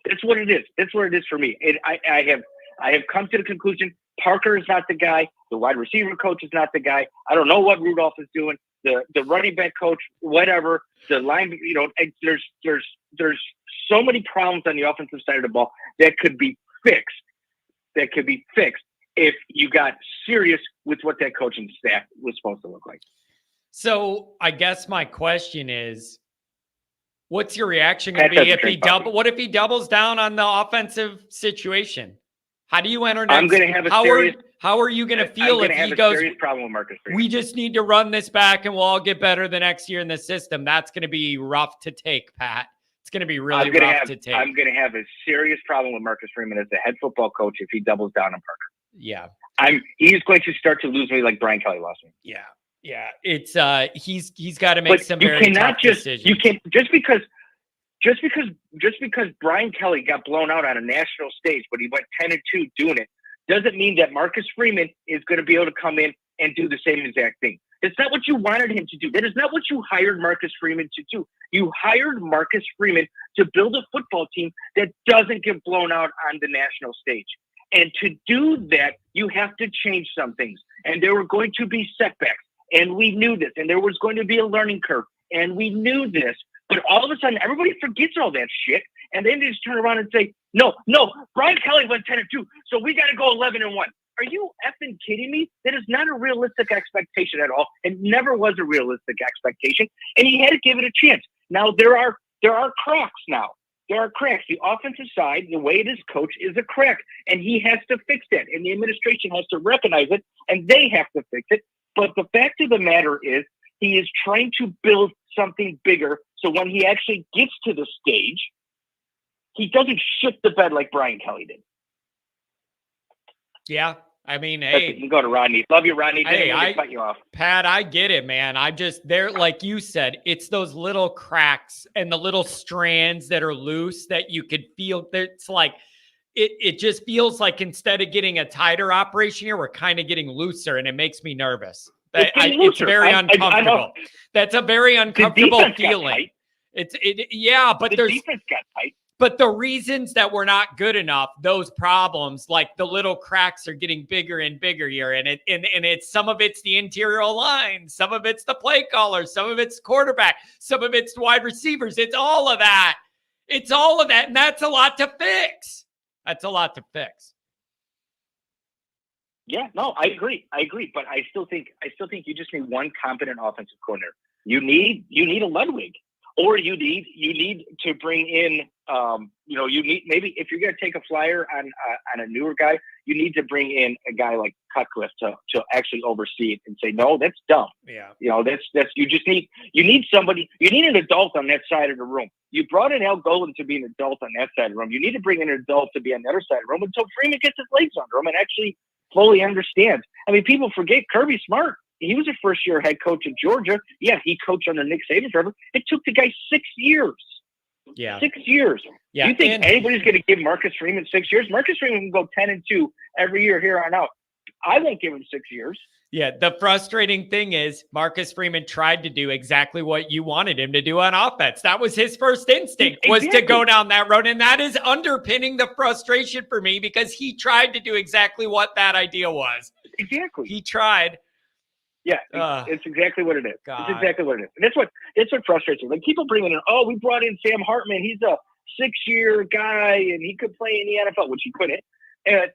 That's what it is. That's what it is for me. I have come to the conclusion Parker is not the guy. The wide receiver coach is not the guy. I don't know what Rudolph is doing. The running back coach, whatever. The line, there's so many problems on the offensive side of the ball that could be fixed. If you got serious with what that coaching staff was supposed to look like. So I guess my question is, what's your reaction going to be if he what if he doubles down on the offensive situation? How do you enter next? I'm going to have a serious. How are you going to feel if he goes? Serious problem with Marcus Freeman. We just need to run this back, and we'll all get better the next year in the system. That's going to be rough to take, Pat. It's going to be really rough to take. I'm going to have a serious problem with Marcus Freeman as the head football coach if he doubles down on Parker. Yeah, he's going to start to lose me like Brian Kelly lost me. Yeah. It's he's got to make some very tough decisions. You can't just because Brian Kelly got blown out on a national stage, but he went 10-2 doing it, doesn't mean that Marcus Freeman is going to be able to come in and do the same exact thing. It's not what you wanted him to do. That is not what you hired Marcus Freeman to do. You hired Marcus Freeman to build a football team that doesn't get blown out on the national stage. And to do that, you have to change some things. And there were going to be setbacks. And we knew this. And there was going to be a learning curve. And we knew this. But all of a sudden, everybody forgets all that shit. And then they just turn around and say, no, Brian Kelly went 10-2, so we got to go 11-1. Are you effing kidding me? That is not a realistic expectation at all. It never was a realistic expectation. And he had to give it a chance. Now, there are cracks now. There are cracks. The offensive side, the way it is coached, is a crack. And he has to fix that. And the administration has to recognize it. And they have to fix it. But the fact of the matter is, he is trying to build something bigger. So when he actually gets to the stage, he doesn't shit the bed like Brian Kelly did. Yeah. I mean, hey, you can go to Rodney. Love you, Rodney. Hey, cut you off. Pat, I get it, man. They're like you said, it's those little cracks and the little strands that are loose that you could feel. It's like, it just feels like instead of getting a tighter operation here, we're kind of getting looser, and it makes me nervous. It's very uncomfortable. That's a very uncomfortable feeling. But the defense got tight. But the reasons that we're not good enough, those problems, like the little cracks are getting bigger and bigger here. And it's some of it's the interior line, some of it's the play caller, some of it's quarterback, some of it's wide receivers. It's all of that. And that's a lot to fix. Yeah, no, I agree. But I still think you just need one competent offensive coordinator. You need a Ludwig, or you need to bring in, you need, maybe if you're going to take a flyer on a newer guy, you need to bring in a guy like Cutcliffe to actually oversee it and say, no, that's dumb. Yeah. You need somebody, you need an adult on that side of the room. You brought in Al Golden to be an adult on that side of the room. You need to bring in an adult to be on the other side of the room until Freeman gets his legs under him and actually fully understands. I mean, people forget Kirby Smart. He was a first-year head coach at Georgia. Yeah, he coached under Nick Saban forever. It took the guy 6 years. Yeah. 6 years. Yeah. You think anybody's going to give Marcus Freeman 6 years? Marcus Freeman can go 10-2 every year here on out. I won't give him 6 years. Yeah, the frustrating thing is Marcus Freeman tried to do exactly what you wanted him to do on offense. That was his first instinct, was to go down that road. And that is underpinning the frustration for me, because he tried to do exactly what that idea was. Exactly. He tried. Yeah, it's exactly what it is. God. It's exactly what it is. And that's what frustrates me. Like, people bringing in, we brought in Sam Hartman. He's a 6-year guy and he could play in the NFL, which he couldn't. And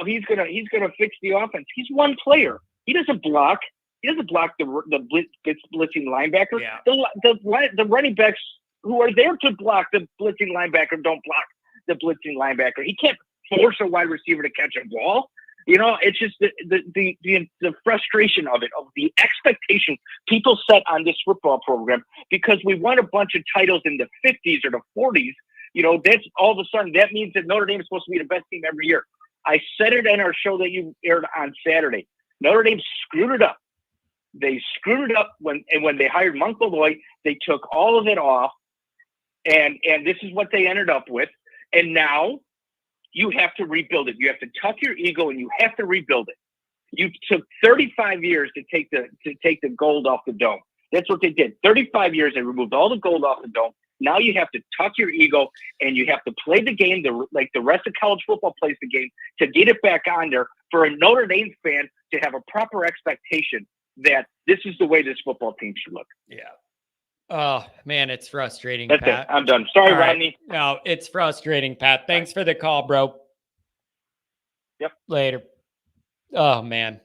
he's gonna fix the offense. He's one player. He doesn't block. He doesn't block the blitzing linebacker. Yeah. The running backs who are there to block the blitzing linebacker don't block the blitzing linebacker. He can't force a wide receiver to catch a ball. It's just the frustration of it, of the expectation people set on this football program, because we won a bunch of titles in the 50s or the 40s. That's all of a sudden, that means that Notre Dame is supposed to be the best team every year. I said it in our show that you aired on Saturday. Notre Dame screwed it up. They screwed it up when they hired Monk Malloy. They took all of it off, and this is what they ended up with. And now you have to rebuild it. You have to tuck your ego and you have to rebuild it. You took 35 years to take the gold off the dome. That's what they did. 35 years, they removed all the gold off the dome. Now you have to tuck your ego and you have to play the game like the rest of college football plays the game to get it back on there for a Notre Dame fan to have a proper expectation that this is the way this football team should look. Yeah. Oh, man, it's frustrating, That's Pat. it. I'm done. Sorry, All right. Rodney. No, it's frustrating, Pat. Thanks for the call, bro. Yep. Later. Oh, man.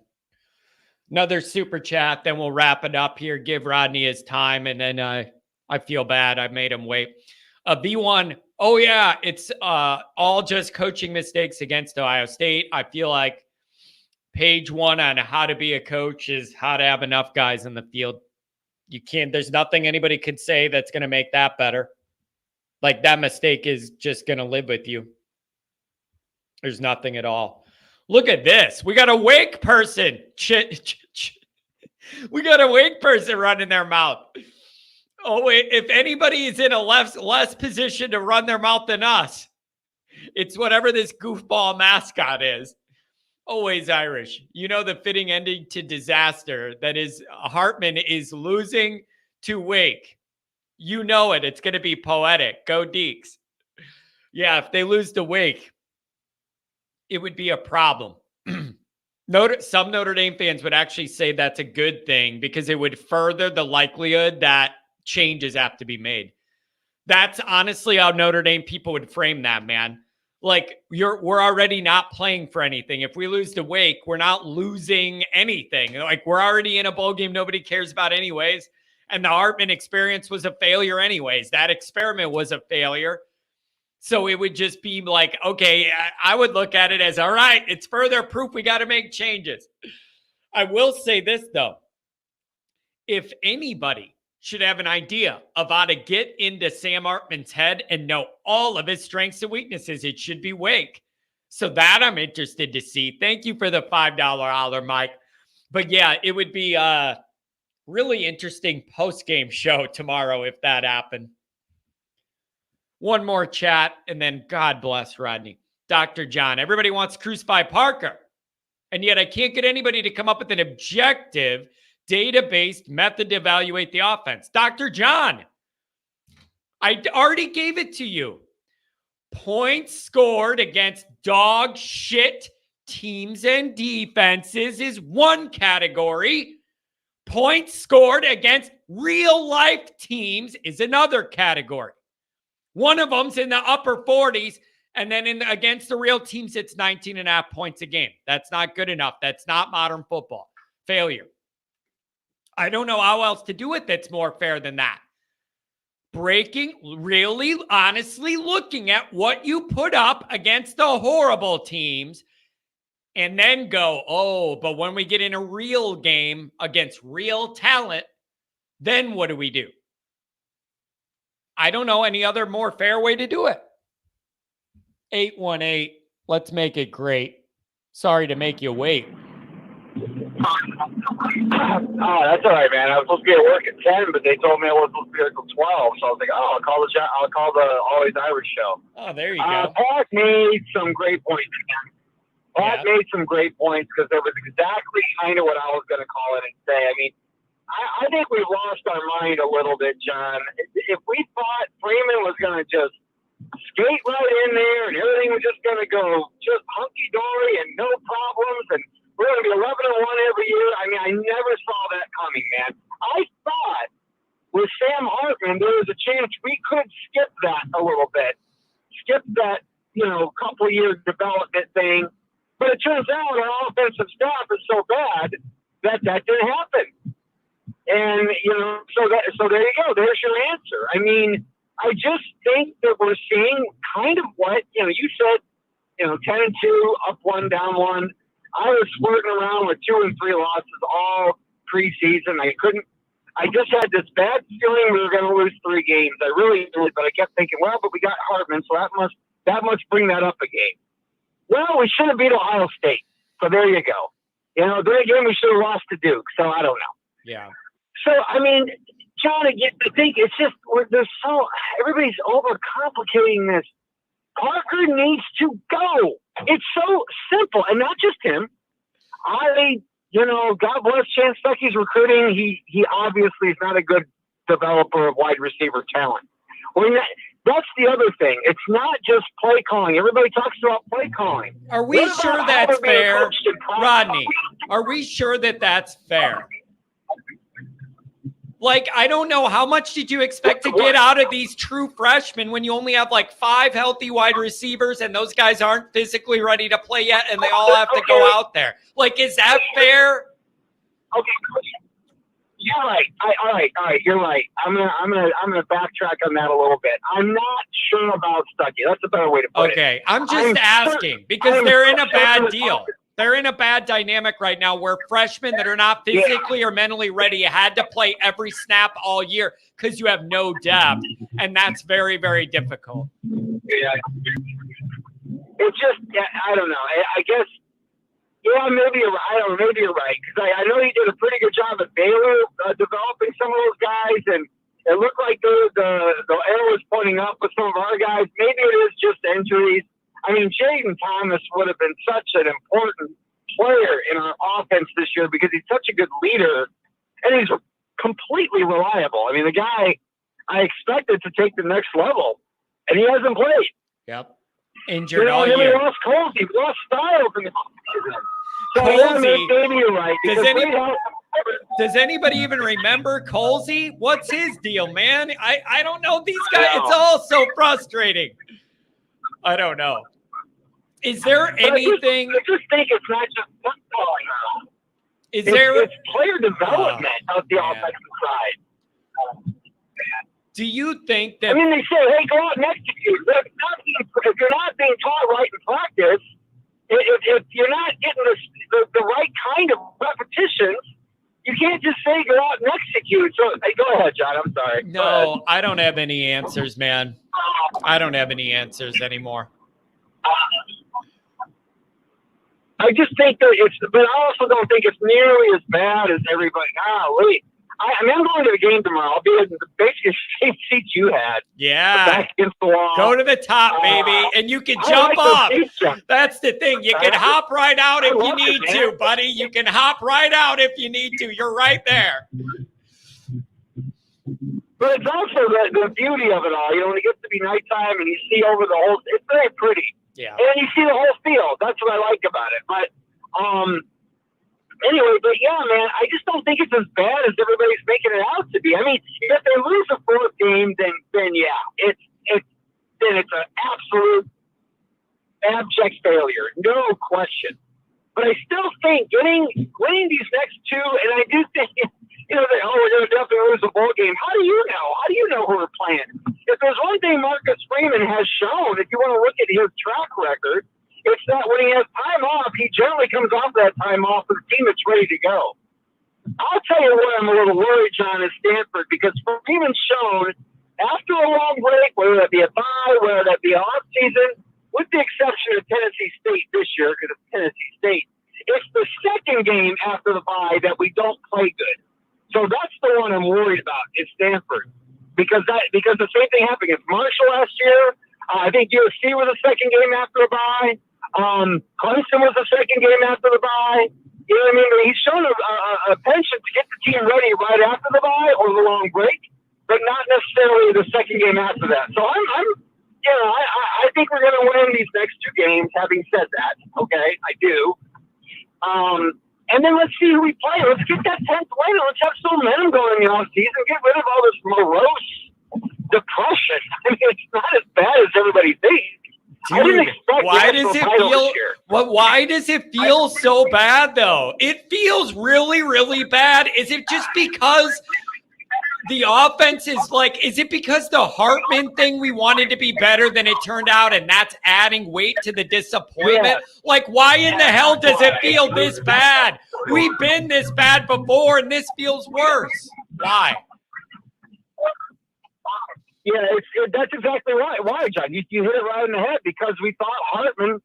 Another super chat, then we'll wrap it up here. Give Rodney his time, and then I feel bad. I made him wait. V1, oh, yeah, it's all just coaching mistakes against Ohio State. I feel like page 1 on how to be a coach is how to have enough guys in the field. There's nothing anybody could say that's going to make that better. Like, that mistake is just going to live with you. There's nothing at all. Look at this. We got a Wake person. We got a Wake person running their mouth. Oh, wait. If anybody is in a less position to run their mouth than us, it's whatever this goofball mascot is. Always Irish. You know the fitting ending to disaster that is Hartman is losing to Wake. You know it. It's going to be poetic. Go Deeks. Yeah, if they lose to Wake, it would be a problem. Some Notre Dame fans would actually say that's a good thing because it would further the likelihood that changes have to be made. That's honestly how Notre Dame people would frame that, man. Like, we're already not playing for anything. If we lose to Wake, we're not losing anything. Like, we're already in a bowl game nobody cares about anyways. And the Hartman experience was a failure anyways. That experiment was a failure. So it would just be like, okay, I would look at it as, all right, it's further proof we got to make changes. I will say this, though. If anybody should have an idea of how to get into Sam Hartman's head and know all of his strengths and weaknesses, it should be Wake. So that I'm interested to see. Thank you for the $5 holler, Mike. But yeah, it would be a really interesting post-game show tomorrow if that happened. One more chat, and then God bless Rodney. Dr. John, everybody wants to crucify Parker, and yet I can't get anybody to come up with an objective data-based method to evaluate the offense. Dr. John, I already gave it to you. Points scored against dog shit teams and defenses is one category. Points scored against real-life teams is another category. One of them's in the upper 40s, and then against the real teams, it's 19.5 points a game. That's not good enough. That's not modern football. Failure. I don't know how else to do it that's more fair than that. Really, honestly looking at what you put up against the horrible teams and then go, oh, but when we get in a real game against real talent, then what do we do? I don't know any other more fair way to do it. 818, let's make it great. Sorry to make you wait. Oh, that's all right, man. I was supposed to be at work at 10, but they told me I wasn't supposed to be there till 12. So I was like, oh, I'll call the Always Irish show. Oh, there you go. Pat made some great points again. Pat made some great points because that was exactly kind of what I was going to call it and say. I mean, I think we've lost our mind a little bit, John. If we thought Freeman was going to just skate right in there and everything was just going to go just hunky-dory and no problems and we're going to be 11-1 every year. I mean, I never saw that coming, man. I thought with Sam Hartman, there was a chance we could skip that a little bit, skip that, couple year development thing. But it turns out our offensive staff is so bad that didn't happen. And, so there you go. There's your answer. I mean, I just think that we're seeing kind of what, you said, 10-2, up 1, down 1. I was flirting around with 2 and 3 losses all preseason. I just had this bad feeling we were going to lose 3 games. I really did, but I kept thinking, well, but we got Hartman, so that must bring that up a game. Well, we should have beat Ohio State. So there you go. Then again, we should have lost to Duke. So I don't know. Yeah. So, I mean, John, I think it's just, everybody's overcomplicating this. Parker needs to go. It's so simple. And not just him. God bless Chance Stuckey's recruiting. He obviously is not a good developer of wide receiver talent. Well, that's the other thing. It's not just play calling. Everybody talks about play calling. Are we sure that's fair, Rodney? Are we sure that that's fair? Like, I don't know. How much did you expect to get out of these true freshmen when you only have like 5 healthy wide receivers and those guys aren't physically ready to play yet and they all have to go out there? Like, is that fair? Okay, you're right. All right. You're right. I'm gonna backtrack on that a little bit. I'm not sure about Stuckey. That's a better way to put it. Okay, I'm just asking because they're in a bad deal. They're in a bad dynamic right now where freshmen that are not physically or mentally ready had to play every snap all year because you have no depth, and that's very, very difficult. Yeah. It's just, I don't know. I guess, yeah, maybe you're right. Because I know you did a pretty good job at Baylor developing some of those guys, and it looked like the arrow was pointing up with some of our guys. Maybe it is just injuries. I mean, Jaden Thomas would have been such an important player in our offense this year because he's such a good leader, and he's completely reliable. I mean, the guy I expected to take the next level, and he hasn't played. Yep. Injured all year. We lost Colsey. We lost Styles in the offseason. So Colsey, maybe you're right. Does anybody even remember Colsey? What's his deal, man? I don't know. These guys, it's all so frustrating. I don't know. Is there anything? I just think it's not just football now. It's player development of the offensive side. Do you think that? I mean, they say, "Hey, go out and execute." But if you're not being taught right in practice, if you're not getting the right kind of repetitions, you can't just say go out and execute. So, hey, go ahead, John. I'm sorry. No, I don't have any answers, man. I don't have any answers anymore. I just think that but I also don't think it's nearly as bad as everybody. Golly. I mean, I'm going to the game tomorrow. I'll be in basically the same seat you had. Yeah. Back against the wall. Go to the top, baby, and you can jump off. That's the thing. You can hop right out if you need to, buddy. You can hop right out if you need to. You're right there. But it's also the beauty of it all. You know, when it gets to be nighttime and you see over the whole, it's very pretty. Yeah. And you see the whole field. That's what I like about it. But anyway, but yeah, man, I just don't think it's as bad as everybody's making it out to be. I mean, if they lose a 4th game, then yeah, it's an absolute abject failure, no question. But I still think winning these next 2, and I do think, you know, we're going to definitely lose a bowl game. How do you know? How do you know who we're playing? If there's one thing Marcus Freeman has shown, if you want to look at his track record, it's that when he has time off, he generally comes off that time off with a team that's ready to go. I'll tell you what I'm a little worried, John, is Stanford, because Freeman's shown after a long break, whether that be a bye, whether that be off season, with the exception of Tennessee State this year, because it's Tennessee State, it's the second game after the bye that we don't play good. So that's the one I'm worried about, is Stanford, because the same thing happened against Marshall last year. I think USC was the second game after the bye. Clemson was the second game after the bye. You know what I mean? He's shown a penchant to get the team ready right after the bye or the long break, but not necessarily the second game after that. So I think we're going to win these next 2 games. Having said that, okay, I do. And then let's see who we play. Let's get that 10th win. Let's have some momentum going in the offseason. Get rid of all this morose depression. I mean, it's not as bad as everybody thinks. Dude, why does it feel so bad, though? It feels really, really bad. Is it just because the offense is is it because the Hartman thing, we wanted to be better than it turned out, and that's adding weight to the disappointment? Yeah. Like, why in the hell does it feel this bad? We've been this bad before, and this feels worse. Why? Yeah, that's exactly right. Why, John? You hit it right in the head, because we thought Hartman,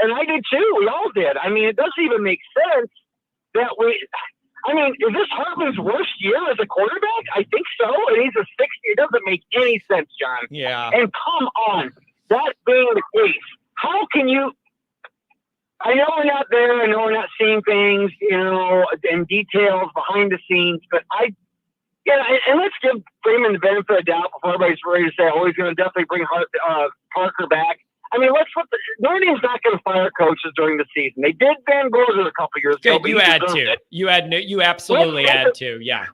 and I did too. We all did. I mean, it doesn't even make sense that is this Hartman's worst year as a quarterback? I think so. And he's a 60. It doesn't make any sense, John. Yeah. And come on, that being the case, how can you? I know we're not there. I know we're not seeing things, in details behind the scenes, but Yeah, and let's give Freeman the benefit of the doubt before everybody's ready to say, oh, he's going to definitely bring Parker back. I mean, Notre Dame's not going to fire coaches during the season. They did Van Gorder a couple years ago. Good, you had to. You absolutely had to. Yeah.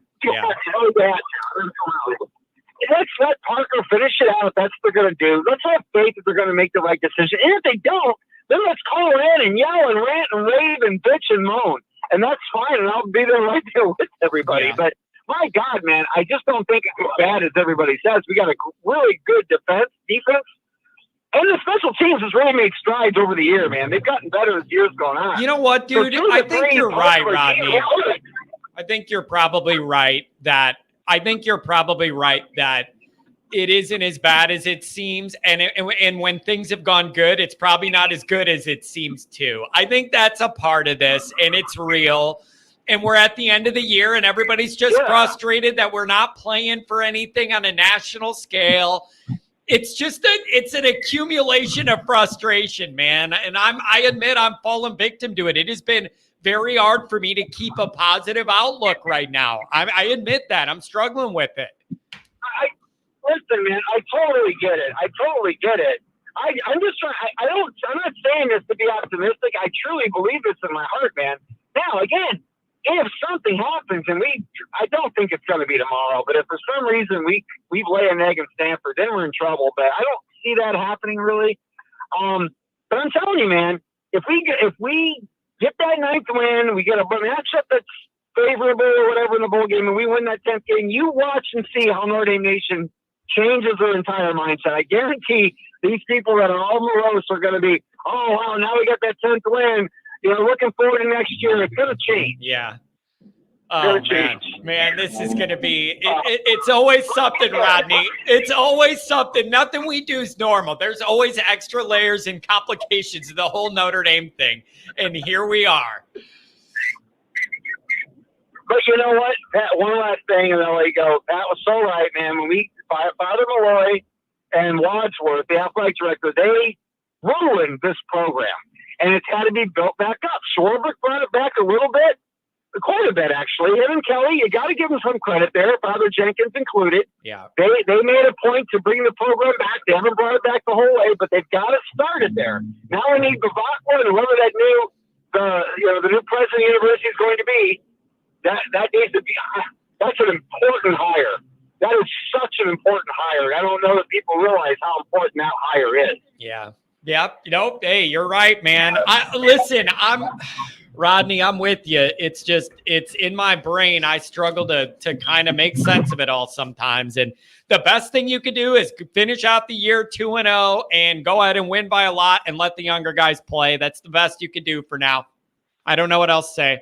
Let's let Parker finish it out if that's what they're going to do. Let's have faith that they're going to make the right decision. And if they don't, then let's call in and yell and rant and rave and bitch and moan. And that's fine, and I'll be there right there with everybody. Yeah. But my God, man, I just don't think it's as bad as everybody says. We got a really good defense, and the special teams has really made strides over the year, man. They've gotten better as years going on. You know what, dude? So I think you're right, Rodney. I think you're probably right that it isn't as bad as it seems. And when things have gone good, it's probably not as good as it seems too. I think that's a part of this, and it's real. And we're at the end of the year, and everybody's just frustrated that we're not playing for anything on a national scale. It's just it's an accumulation of frustration, man. And I admit I'm falling victim to it. It has been very hard for me to keep a positive outlook right now. I admit that. I'm struggling with it. Listen, man, I totally get it. I'm just trying. I'm not saying this to be optimistic. I truly believe this in my heart, man. Now, again, if something happens, and I don't think it's going to be tomorrow, but if for some reason we lay an egg in Stanford, then we're in trouble. But I don't see that happening really. But I'm telling you, man, if we get that 9th win, we get a matchup that's favorable or whatever in the bowl game, and we win that 10th game, you watch and see how Notre Dame Nation changes their entire mindset. I guarantee these people that are all morose are going to be, oh, wow, now we got that 10th win. Looking forward to next year. It's going to change. Yeah. Oh, man, this is going to be, it's always something, Rodney. It's always something. Nothing we do is normal. There's always extra layers and complications of the whole Notre Dame thing. And here we are. But you know what, Pat, one last thing, and I'll let you go. Pat was so right, man. When Father Malloy and Wadsworth, the athletic director, they ruined this program. And it's had to be built back up. Schwarber brought it back a little bit, quite a bit, actually. Him and Kelly, you got to give them some credit there, Father Jenkins included. Yeah. They made a point to bring the program back. They haven't brought it back the whole way, but they've got to start it there. Now we need Bavakwa and whoever that the new president of the university is going to be. That needs to be. That's an important hire. That is such an important hire. I don't know that people realize how important that hire is. Yeah. Yep. Hey, you're right, man. Rodney, I'm with you. It's just, it's in my brain. I struggle to kind of make sense of it all sometimes. And the best thing you could do is finish out the year 2-0 and go ahead and win by a lot and let the younger guys play. That's the best you could do for now. I don't know what else to say.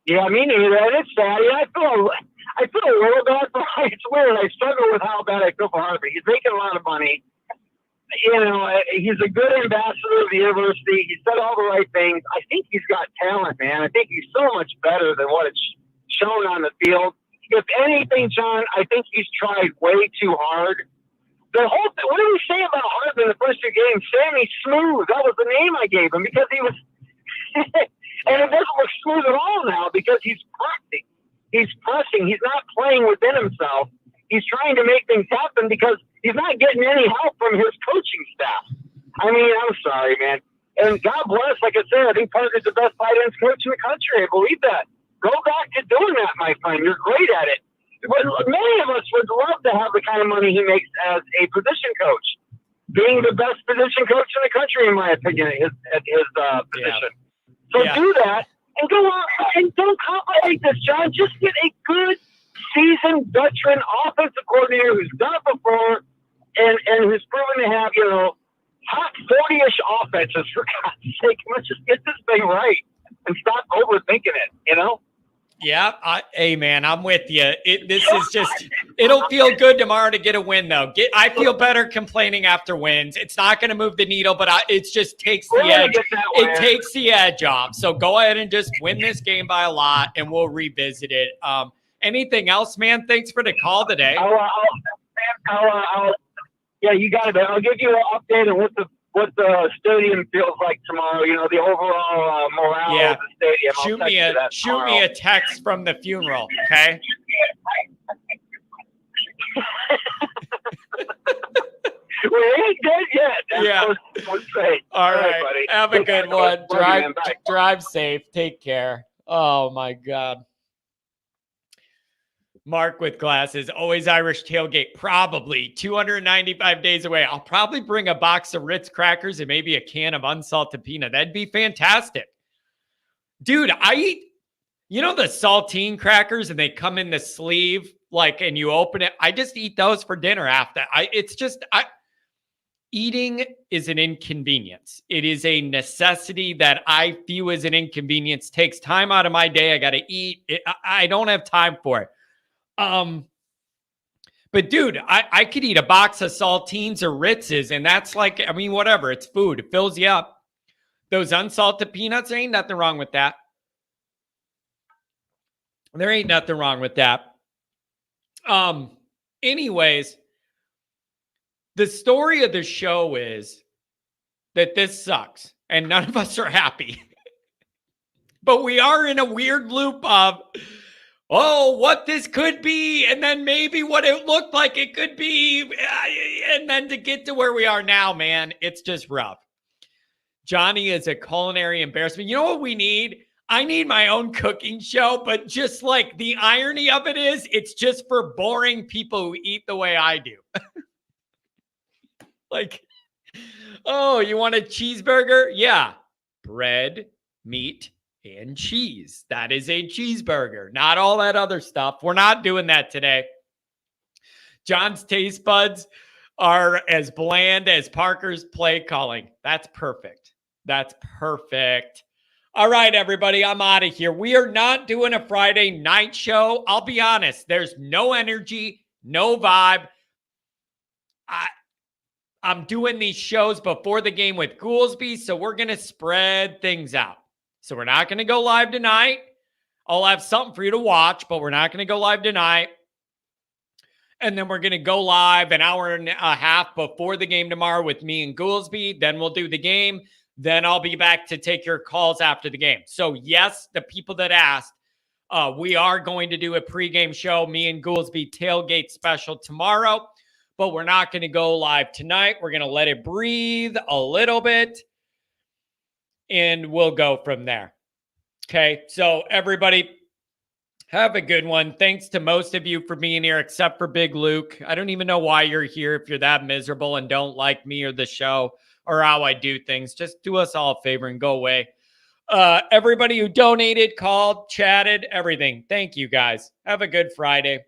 Yeah, me neither. And it's sad. Yeah, I feel a little bad for him. It's weird. I struggle with how bad I feel for Harvey. He's making a lot of money. He's a good ambassador of the university. He said all the right things. I think he's got talent, man. I think he's so much better than what it's shown on the field. If anything, John, I think he's tried way too hard. The whole thing, what did we say about Harvey in the first 2 games? Sammy Smooth. That was the name I gave him because he was and it doesn't look smooth at all now because he's pressing. He's pressing. He's not playing within himself. He's trying to make things happen because he's not getting any help from his coaching staff. I mean, I'm sorry, man. And God bless, like I said, I think Parker's the best tight ends coach in the country. I believe that. Go back to doing that, my friend. You're great at it. But many of us would love to have the kind of money he makes as a position coach, being the best position coach in the country, in my opinion, at his position. Yeah. So do that and go on and don't complicate this, John. Just get a good, seasoned, veteran offensive coordinator who's done it before and who's proven to have, hot 40-ish offenses, for God's sake. Let's just get this thing right and stop overthinking it, Yeah. Hey, man, I'm with you. It'll feel good tomorrow to get a win, though. I feel better complaining after wins. It's not going to move the needle, but it just takes the edge. It takes the edge off. So go ahead and just win this game by a lot, and we'll revisit it. Anything else, man? Thanks for the call today. Yeah, you got it, man. I'll give you an update on what what the stadium feels like tomorrow. You know, the overall morale Yeah. of the stadium. Shoot me a text from the funeral, okay? We ain't dead yet. That's Yeah. what I'm saying. All right, buddy. have a good one. Love you, man. Bye. Drive safe. Take care. Oh my God. Mark with glasses. Always Irish tailgate. Probably 295 days away. I'll probably bring a box of Ritz crackers and maybe a can of unsalted peanut. That'd be fantastic. Dude, I eat, you know, the saltine crackers and they come in the sleeve, like, and you open it. I just eat those for dinner after. Eating is an inconvenience. It is a necessity that I view as an inconvenience. Takes time out of my day. I got to eat. I don't have time for it. But dude, I could eat a box of saltines or Ritzes, and that's like, I mean, whatever. It's food. It fills you up. Those unsalted peanuts, there ain't nothing wrong with that. There ain't nothing wrong with that. Anyways, the story of the show is that this sucks and none of us are happy. But we are in a weird loop of, oh, what this could be, and then maybe what it looked like it could be. And then to get to where we are now, man, it's just rough. Johnny is a culinary embarrassment. You know what we need? I need my own cooking show, but just like the irony of it is, it's just for boring people who eat the way I do. Like, oh, you want a cheeseburger? Yeah. Bread, meat, and cheese. That is a cheeseburger, not all that other stuff. We're not doing that today. John's taste buds are as bland as Parker's play calling. That's perfect. That's perfect. All right, everybody, I'm out of here. We are not doing a Friday night show. I'll be honest. There's no energy, no vibe. I'm doing these shows before the game with Goolsby, so we're going to spread things out. So we're not going to go live tonight. I'll have something for you to watch, but we're not going to go live tonight. And then we're going to go live an hour and a half before the game tomorrow with me and Goolsby. Then we'll do the game. Then I'll be back to take your calls after the game. So yes, the people that asked, we are going to do a pregame show, me and Goolsby tailgate special tomorrow. But we're not going to go live tonight. We're going to let it breathe a little bit, and we'll go from there. Okay, so everybody, have a good one. Thanks to most of you for being here, except for Big Luke. I don't even know why you're here if you're that miserable and don't like me or the show or how I do things. Just do us all a favor and go away. Everybody who donated, called, chatted, everything. Thank you, guys. Have a good Friday.